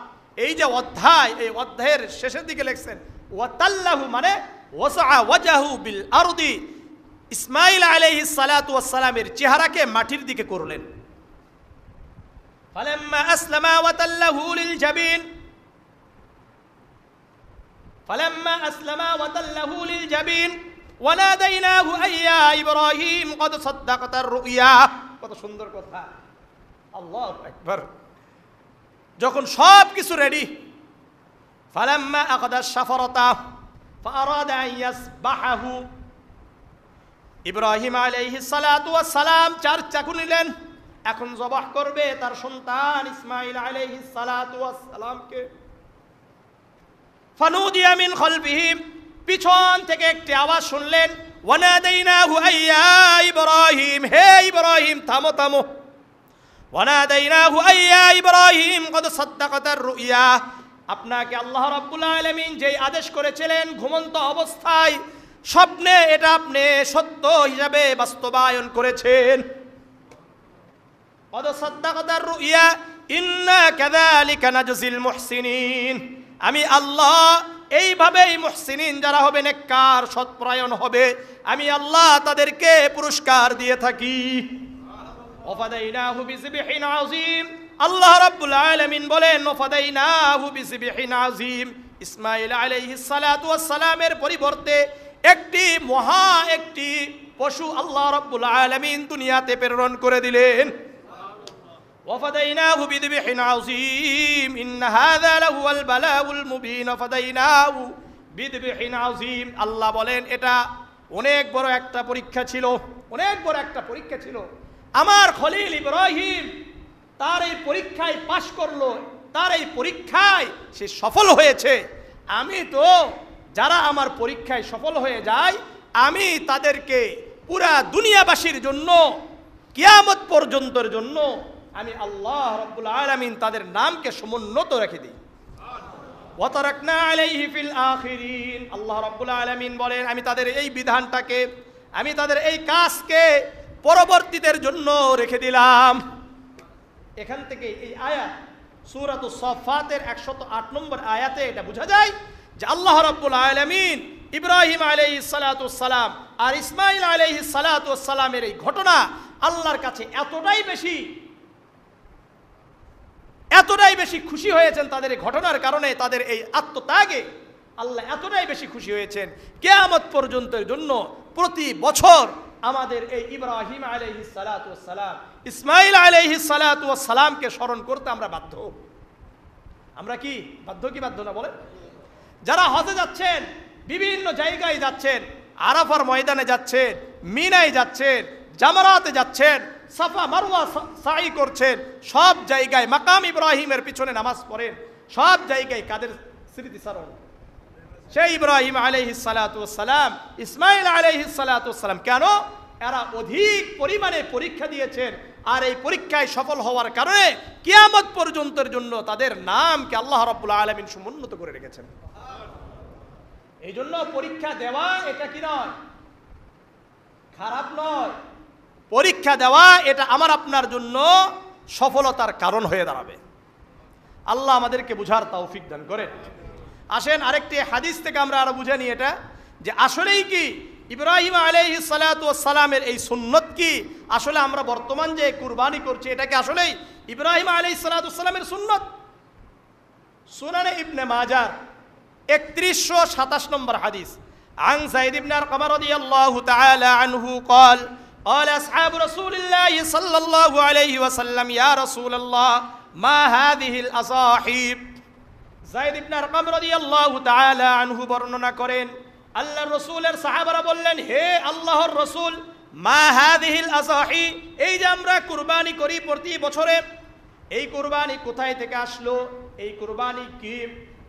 এই যে অধ্যায়, এই অধ্যায়ের শেষের দিকে লিখছেন ওয়াতাল্লাহু মানে ওয়াসআ ওয়াজহু বিল আরদি, ইসমাঈল আলাইহিস সালাতু ওয়াস সালামের চেহারাকে মাটির দিকে করলেন। ফালাম্মা আসলামা ওয়াতাল্লাহু লিল জাবিন, ফালাম্মা আসলামা ওয়াতাল্লাহু লিল জাবিন ওয়ানাদাইনাহু আইয়া ইব্রাহিম কদ সাদ্দাকতার রুইয়া। কত সুন্দর কথা, আল্লাহু আকবার। যখন সব কিছু রেডি, ফালাম্মা আকাদা শাফরাতা ফাআরাদা আন ইয়াসবাহু, ইব্রাহিম আলাইহিস সালাতু ওয়াস সালাম চার চাকু নিলেন, এখন জবাহ করবে তার সন্তান ইসমাঈল আলাইহিস সালাতু ওয়াস সালামকে। ফানুদিয়া মিন খালফিহি, পিছন থেকে একটি আওয়াজ শুনলেন, ওয়ানাদাইনাহু আইয়া ইব্রাহিম, হে ইব্রাহিম থামো থামো। ওয়ানাদাইনাহু আইয়া ইব্রাহিম কদ সাদ্দাকাতার রুইয়া, আপনাকে আল্লাহ রাব্বুল আলামিন যেই আদেশ করেছিলেন ঘুমন্ত অবস্থায় স্বপ্নে, এটা আপনি সত্য হিসাবে বাস্তবায়ন করেছেন। কদ সাদ্দাকাতার রুইয়া ইন্না কাযালিকা নাজজিল মুহসিনিন, আমি আল্লাহ এইভাবেই মুহসিনিন যারা হবে, নেককার সৎপরায়ণ হবে, আমি আল্লাহ তাদেরকে পুরস্কার দিয়ে থাকি। ওয়াফাদাইনাহু বিযিবহিন আযীম, আল্লাহ রাব্বুল আলামিন বলেন ওয়াফাদাইনাহু বিযিবহিন আযীম, ইসমাঈল আলাইহিস সালাতু ওয়াস সালামের পরিবর্তে একটি পশু আল্লাহ রাব্বুল আলামিন দুনিয়াতে প্রেরণ করে দিলেন। ওয়াফাদাইনাহু বিযিবহিন আযীম ইন্না হাযা লাহুয়াল বালাউল মুবিন, ওয়াফাদাইনাহু বিযিবহিন আযীম। আল্লাহ বলেন এটা অনেক বড় একটা পরীক্ষা ছিল, অনেক বড় একটা পরীক্ষা ছিল। আমার খলিল ইব্রাহিম তার এই পরীক্ষায় পাশ করলো, তার এই পরীক্ষায় সে সফল হয়েছে। আমি তো যারা আমার পরীক্ষায় সফল হয়ে যায় আমি তাদেরকে পুরা দুনিয়াবাসীর জন্য কিয়ামত পর্যন্তের জন্য আমি আল্লাহ রাব্বুল আলামিন তাদের নামকে সমুন্নত রেখে দিই। ওয়া তারাকনা আলাইহি ফিল আখিরিন, আল্লাহ রাব্বুল আলামিন বলেন আমি তাদের এই বিধানটাকে, আমি তাদের এই কাজকে পরবর্তীদের জন্য রেখে দিলাম। এখান থেকে এই আয়াত সূরাতুস সাফফাতের 108 নম্বর আয়াতে এটা বোঝা যায় যে আল্লাহ রাব্বুল আলামিন ইব্রাহিম আলাইহিস সালাতু ওয়াস সালাম আর ইসমাঈল আলাইহিস সালাতু ওয়াস সালামের এই ঘটনা আল্লাহর কাছে এতটাই বেশি খুশি হয়েছেন তাদের এই ঘটনার কারণে, তাদের এই আত্মত্যাগে আল্লাহ এতটাই বেশি খুশি হয়েছেন কিয়ামত পর্যন্তের জন্য প্রতি বছর আমাদের এই ইব্রাহিম আলাইহিস সালাতু ওয়াস সালাম, ইসমাঈল আলাইহিস সালাতু ওয়াস সালামকে স্মরণ করতে আমরা বাধ্য। আমরা কি বাধ্য কি বাধ্য না বলেন? যারা হজে যাচ্ছেন, বিভিন্ন জায়গায় যাচ্ছেন, আরাফার ময়দানে যাচ্ছেন, মিনায় যাচ্ছেন, জামারাতে যাচ্ছেন, সাফা মারওয়া সাই করছেন, সব জায়গায় মাকাম ইব্রাহিমের পিছনে নামাজ পড়েন, সব জায়গায় কাদের স্মৃতিচারণ? সেই ইব্রাহিম আলাইহিস সালাতু ওয়াস সালাম, ইসমাঈল আলাইহিস সালাতু ওয়াস সালাম। কেন? এরা অধিক পরিমাণে পরীক্ষা দিয়েছেন, আর এই পরীক্ষায় সফল হওয়ার কারণে কিয়ামত পর্যন্তের জন্য তাদের নামকে আল্লাহ রাব্বুল আলামিন সমুন্নত করে রেখেছেন। এই জন্য পরীক্ষা দেওয়া এটা কি নয়, খারাপ নয়। পরীক্ষা দেওয়া এটা আমার আপনার জন্য সফলতার কারণ হয়ে দাঁড়াবে। আল্লাহ আমাদেরকে বুঝার তৌফিক দান করেন। আসেন আরেকটি হাদিস থেকে আমরা আরো বুঝে নিই এটা, যে আসলেই কি ইব্রাহিম আলাইহিস সালাতু ওয়াস সালামের এই সুন্নত কি আসলে আমরা বর্তমান যে কুরবানি করছি এটা কি আসলেই ইব্রাহিম আলাইহিস সালাতু ওয়াস সালামের সুন্নত? সুনানে ইবনে মাজার 3127 নম্বর হাদিস। عن زيد بن أرقم رضي الله تعالى عنه قال قال أصحاب رسول الله صلى الله عليه وسلم يا رسول الله ما هذه الأصاحيب। যায়েদ ইবনে আরকাম রাদিয়াল্লাহু তাআলা আনহু বর্ণনা করেন, আল্লাহর রাসূলের সাহাবারা বললেন, হে আল্লাহর রাসূল, মা হাযিহিল আযাহি, এই যে আমরা কুরবানি করি প্রতি বছরে, এই কুরবানি কোথায় থেকে আসলো, এই কুরবানি কি?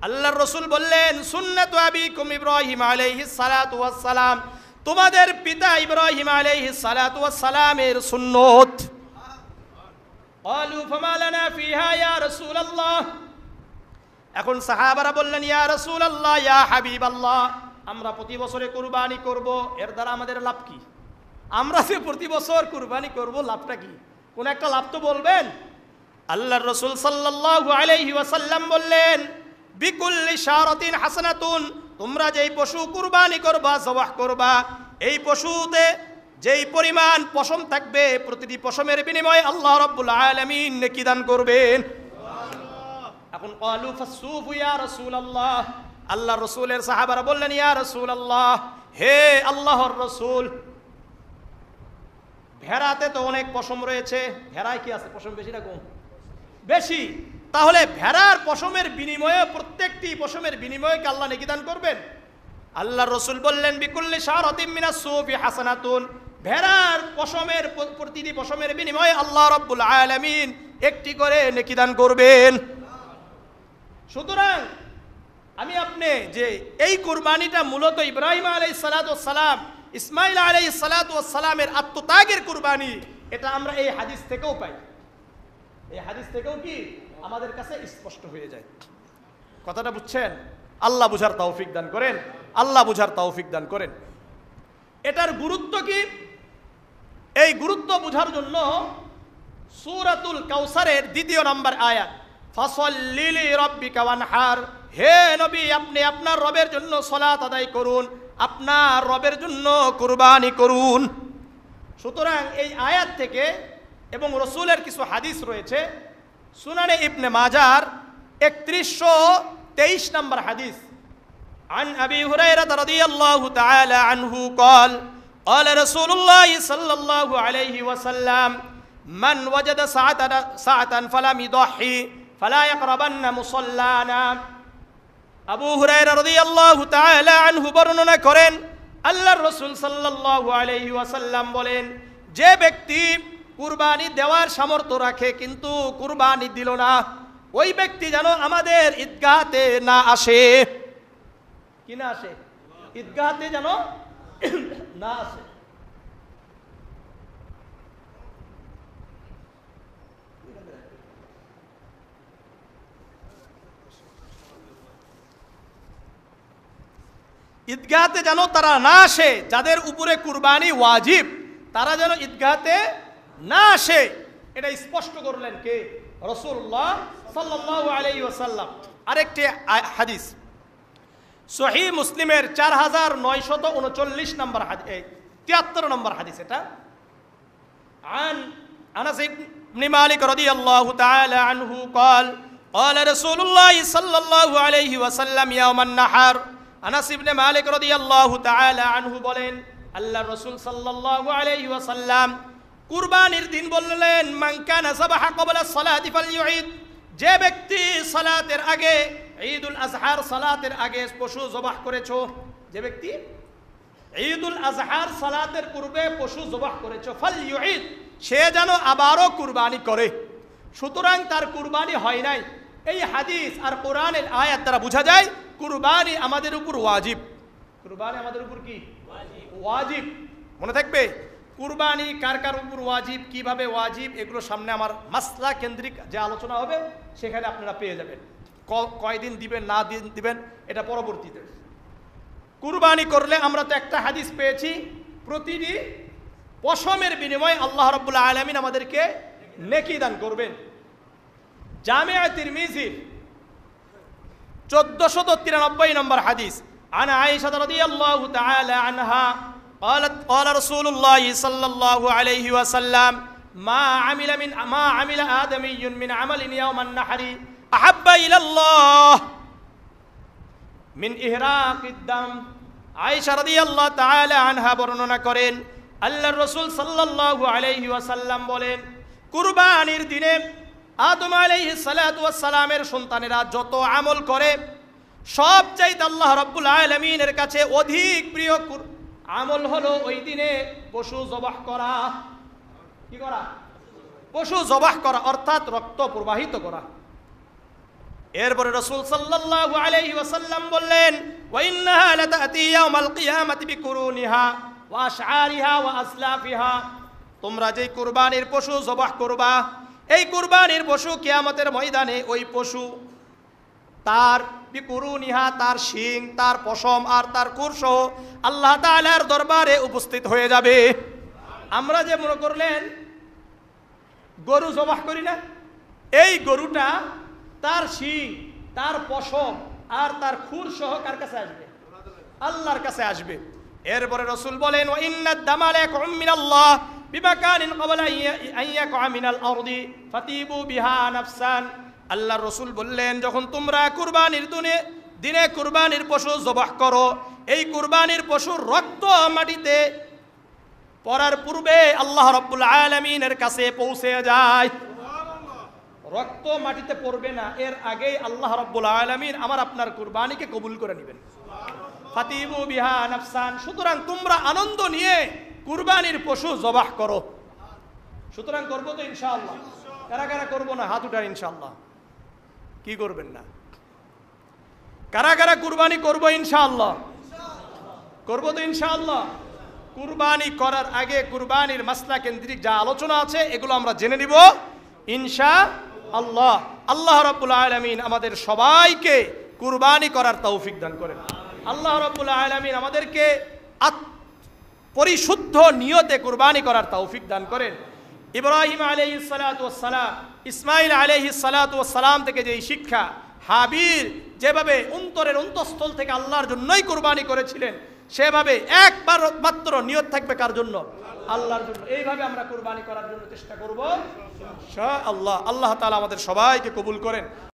আল্লাহর রাসূল বললেন, সুন্নাতু আবিকুম ইব্রাহিম আলাইহিস সালাতু ওয়াস সালাম, তোমাদের পিতা ইব্রাহিম আলাইহিস সালাতু ওয়াস সালামের সুন্নত। ক্বালু ফামা লানা ফিহা ইয়া রাসূলুল্লাহ, এখন সাহাবারা বললেন, ইয়া রাসূলুল্লাহ, ইয়া হাবিবাল্লাহ, আমরা প্রতি বছরে কুরবানি করব, এর দ্বারা আমাদের লাভ কি? আমরা যে প্রতি বছর কুরবানি করব, লাভটা কি? কোন একটা লাভ তো বলবেন। আল্লাহর রাসূল সাল্লাল্লাহু আলাইহি ওয়াসাল্লাম বললেন, বিকুল্লি শারাতিন হাসানাতুন, তোমরা যেই পশু কুরবানি করবা, জবাহ করবা, এই পশুতে যেই পরিমাণ পশম থাকবে, প্রতিটি পশমের বিনিময়ে আল্লাহ রাব্বুল আলামিন নেকি দান করবেন। এখন ক্বালু ফাসসুফু ইয়া রাসূলুল্লাহ, আল্লাহর রাসূলের সাহাবারা বললেন, ইয়া রাসূলুল্লাহ, হে আল্লাহর রাসূল, ভেড়াতে তো অনেক পশম রয়েছে, ভেড়ায় কি আছে, পশম বেশি না কম? বেশি। তাহলে ভেড়ার পশমের বিনিময়ে, প্রত্যেকটি পশমের বিনিময়ে কি আল্লাহ নেকি দান করবেন? আল্লাহর রাসূল বললেন, বিকুল্লি শারাতিন মিনাস সুফি হাসানাতুন, ভেড়ার পশমের প্রতিটি পশমের বিনিময়ে আল্লাহ রাব্বুল আলামিন একটি করে নেকি দান করবেন। সুতরাং আমি আপনি যে এই কুরবানিটা মূলত ইব্রাহিম আলাইহিস সালাতু ওয়াস সালাম, ইসমাইল আলাইহিস সালাতু ওয়াস সালামের আত্মত্যাগের কুরবানি, এটা আমরা এই হাদিস থেকেও পাই। এই হাদিস থেকেও কি আমাদের কাছে স্পষ্ট হয়ে যায়। কথাটা বুঝছেন? আল্লাহ বুঝার তৌফিক দান করেন, আল্লাহ বুঝার তৌফিক দান করেন। এটার গুরুত্ব কি? এই গুরুত্ব বুঝার জন্য সূরাতুল কাউসারের 2 নম্বর আয়াত, ফাসাল্লি লিরাব্বিকা ওয়ানহার, হে নবী, আপনি আপনার রবের জন্য সালাত আদায় করুন, আপনার রবের জন্য কুরবানি করুন। সুতরাং এই আয়াত থেকে এবং রাসূলের কিছু হাদিস রয়েছে, সুনানে ইবনে মাজার 3123 নম্বর হাদিস। عن أبي هريرة رضي الله تعالى عنه قال قال رسول الله صلى الله عليه وسلم من وجد ساعة فلم يضحي فلا يقربن مصلانا। আবু হুরায়রা রাদিয়াল্লাহু তাআলা আনহু বর্ণনা করেন, আল্লাহর রাসূল সাল্লাল্লাহু আলাইহি ওয়াসাল্লাম বলেন, যে ব্যক্তি কুরবানি দেওয়ার সামর্থ্য রাখে কিন্তু কুরবানি দিল না, ওই ব্যক্তি যেন আমাদের ঈদগাহতে না আসে। কি না আসে? ঈদগাহতে যেন না আসে। ঈদগাহতে যেন তারা না আসে, যাদের উপরে কুরবানি ওয়াজিব, তারা যেন ঈদগাহতে না আসে, এটা স্পষ্ট করলেন কে? রাসূলুল্লাহ সাল্লাল্লাহু আলাইহি ওয়াসাল্লাম। আরেকটি হাদিস সহিহ মুসলিমের 4939 নম্বর হাদিস, 73 নম্বর হাদিস এটা। عن أنس بن مالك رضي الله تعالى عنه قال قال رسول الله صلى الله عليه وسلم يوم النحر। আনাস ইবনে মালিক রাদিয়াল্লাহু তাআলা আনহু বলেন, আল্লাহর রাসূল সাল্লাল্লাহু আলাইহি ওয়াসাল্লাম কুরবানির দিন বললেন, মান কানা সাবাহা ক্বাবলা সালাতি ফালইউঈদ, যে ব্যক্তি সালাতের আগে, ঈদুল আজহার সালাতের আগে পশু জবাহ করেছো, যে ব্যক্তি ঈদুল আজহার সালাতের পূর্বে পশু জবাহ করেছো, ফালইউঈদ, সে যেন আবারও কুরবানি করে। সুতরাং তার কুরবানি হয় নাই। এই হাদিস আর কোরআনের আয়াত দ্বারা বোঝা যায় কুরবানি আমাদের উপর ওয়াজিব। কুরবানি আমাদের উপর কি? ওয়াজিব। মনে থাকবে, কুরবানি কার কার উপর ওয়াজিব, কিভাবে ওয়াজিব, এগুলো সামনে আমার মাসলা কেন্দ্রিক যে আলোচনা হবে সেখানে আপনারা পেয়ে যাবেন। কয়দিন দিবেন না দিবেন এটা পরবর্তীতে। কুরবানি করলে আমরা তো একটা হাদিস পেয়েছি, প্রতিটি পশমের বিনিময়ে আল্লাহ রাব্বুল আলামিন আমাদেরকে নেকি দান করবেন। জামিআ তিরমিজি 1493 নম্বর হাদিস। عن عائشة رضي الله تعالى عنها قالت قال رسول الله صلى الله عليه وسلم মা আমিলা আদামিয়্যুন মিন আমালিন ইয়াওমান নাহরি আহাব্বা ইলাল্লাহ মিন ইহরাকিদ দাম। আয়েশা রাদিয়াল্লাহু তাআলা আনহা বর্ণনা করেন, আল্লাহর রাসূল সাল্লাল্লাহু আলাইহি ওয়াসাল্লাম বলেন, কুরবানির দিনে আদম আলাইহিস সালাতু ওয়াস সালামের সন্তানেরা যত আমল করে সবচাইতে আল্লাহ রাব্বুল আলামিনের কাছে অধিক প্রিয় আমল হলো ওই দিনে পশু জবাহ করা। কি করা? পশু জবাহ করা, অর্থাৎ রক্ত প্রবাহিত করা। এরপরে রাসূল সাল্লাল্লাহু আলাইহি ওয়াসাল্লাম বললেন, ওয়া ইন্নাহা লাতাতি ইয়াউমাল কিয়ামাতি বিকুরুনিহা ওয়া আশআরিহা ওয়া আসলাফিহা। তোমরা যেই কুরবানির পশু জবাহ করবা, এই কুরবানির পশু কিয়ামতের ময়দানে ওই পশু তার বিকুরুনিহা, তার শিং, তার পশম আর তার কুরসহ আল্লাহ তাআলার দরবারে উপস্থিত হয়ে যাবে। আমরা যে মনে করলেন গরু জবাহ করি না, এই গরুটা তার শিং, তার পশম আর তার খুর সহ কার কাছে আসবে? আল্লাহর কাছে আসবে। এরপরে রাসূল বলেন, ওয়া ইন্নাদ দামা লাকুম মিনাল্লাহ বিমাকানিন ক্বাবলা আন ইয়াকা মিনাল আরদি ফাতিবু বিহা নাফসান। আল্লাহর রাসূল বললেন, যখন তোমরা কুরবানির দিনে কুরবানির পশু জবাহ করো, এই কুরবানির পশুর রক্ত মাটিতে পড়ার পূর্বে আল্লাহ রাব্বুল আলামিনের কাছে পৌঁছে যায়। রক্ত মাটিতে পড়বে না, এর আগেই আল্লাহ রাব্বুল আলামিন আমার আপনার কুরবানিকে কবুল করে নেবেন। ফাতিবু বিহা নাফসান। সুতরাং তোমরা আনন্দ নিয়ে কুরবানির পশু জবাহ করো। সুতরাং করবো তো ইনশাআল্লাহ? কারা কারা করবো না? হাত উঠান ইনশাআল্লাহ। কি করবেন না? কারা কারা কুরবানি করবো ইনশাআল্লাহ? করবো তো ইনশাআল্লাহ। কুরবানি করার আগে কুরবানির মাসলা কেন্দ্রিক যা আলোচনা আছে এগুলো আমরা জেনে নিব ইনশাআল্লাহ। আল্লাহ রাব্বুল আলামিন আমাদের সবাইকে কুরবানি করার তৌফিক দান করেন। আল্লাহ রাব্বুল আলামিন আমাদেরকে পরিশুদ্ধ নিয়তে কুরবানি করার তৌফিক দান করেন। ইব্রাহিম আলাইহিস সালাতু ওয়াস সালাম, ইসমাইল আলাইহিস সালাতু ওয়াস সালাম থেকে যেই শিক্ষা, হাবিল যেভাবে অন্তরের অন্তঃস্থল থেকে আল্লাহর জন্যই কুরবানি করেছিলেন, সেভাবে একবার মাত্র নিয়ত থাকবে কার জন্য? আল্লাহর জন্য। এইভাবে আমরা কুরবানি করার জন্য চেষ্টা করব ইনশাআল্লাহ। আল্লাহ তাআলা আমাদের সবাইকে কবুল করেন।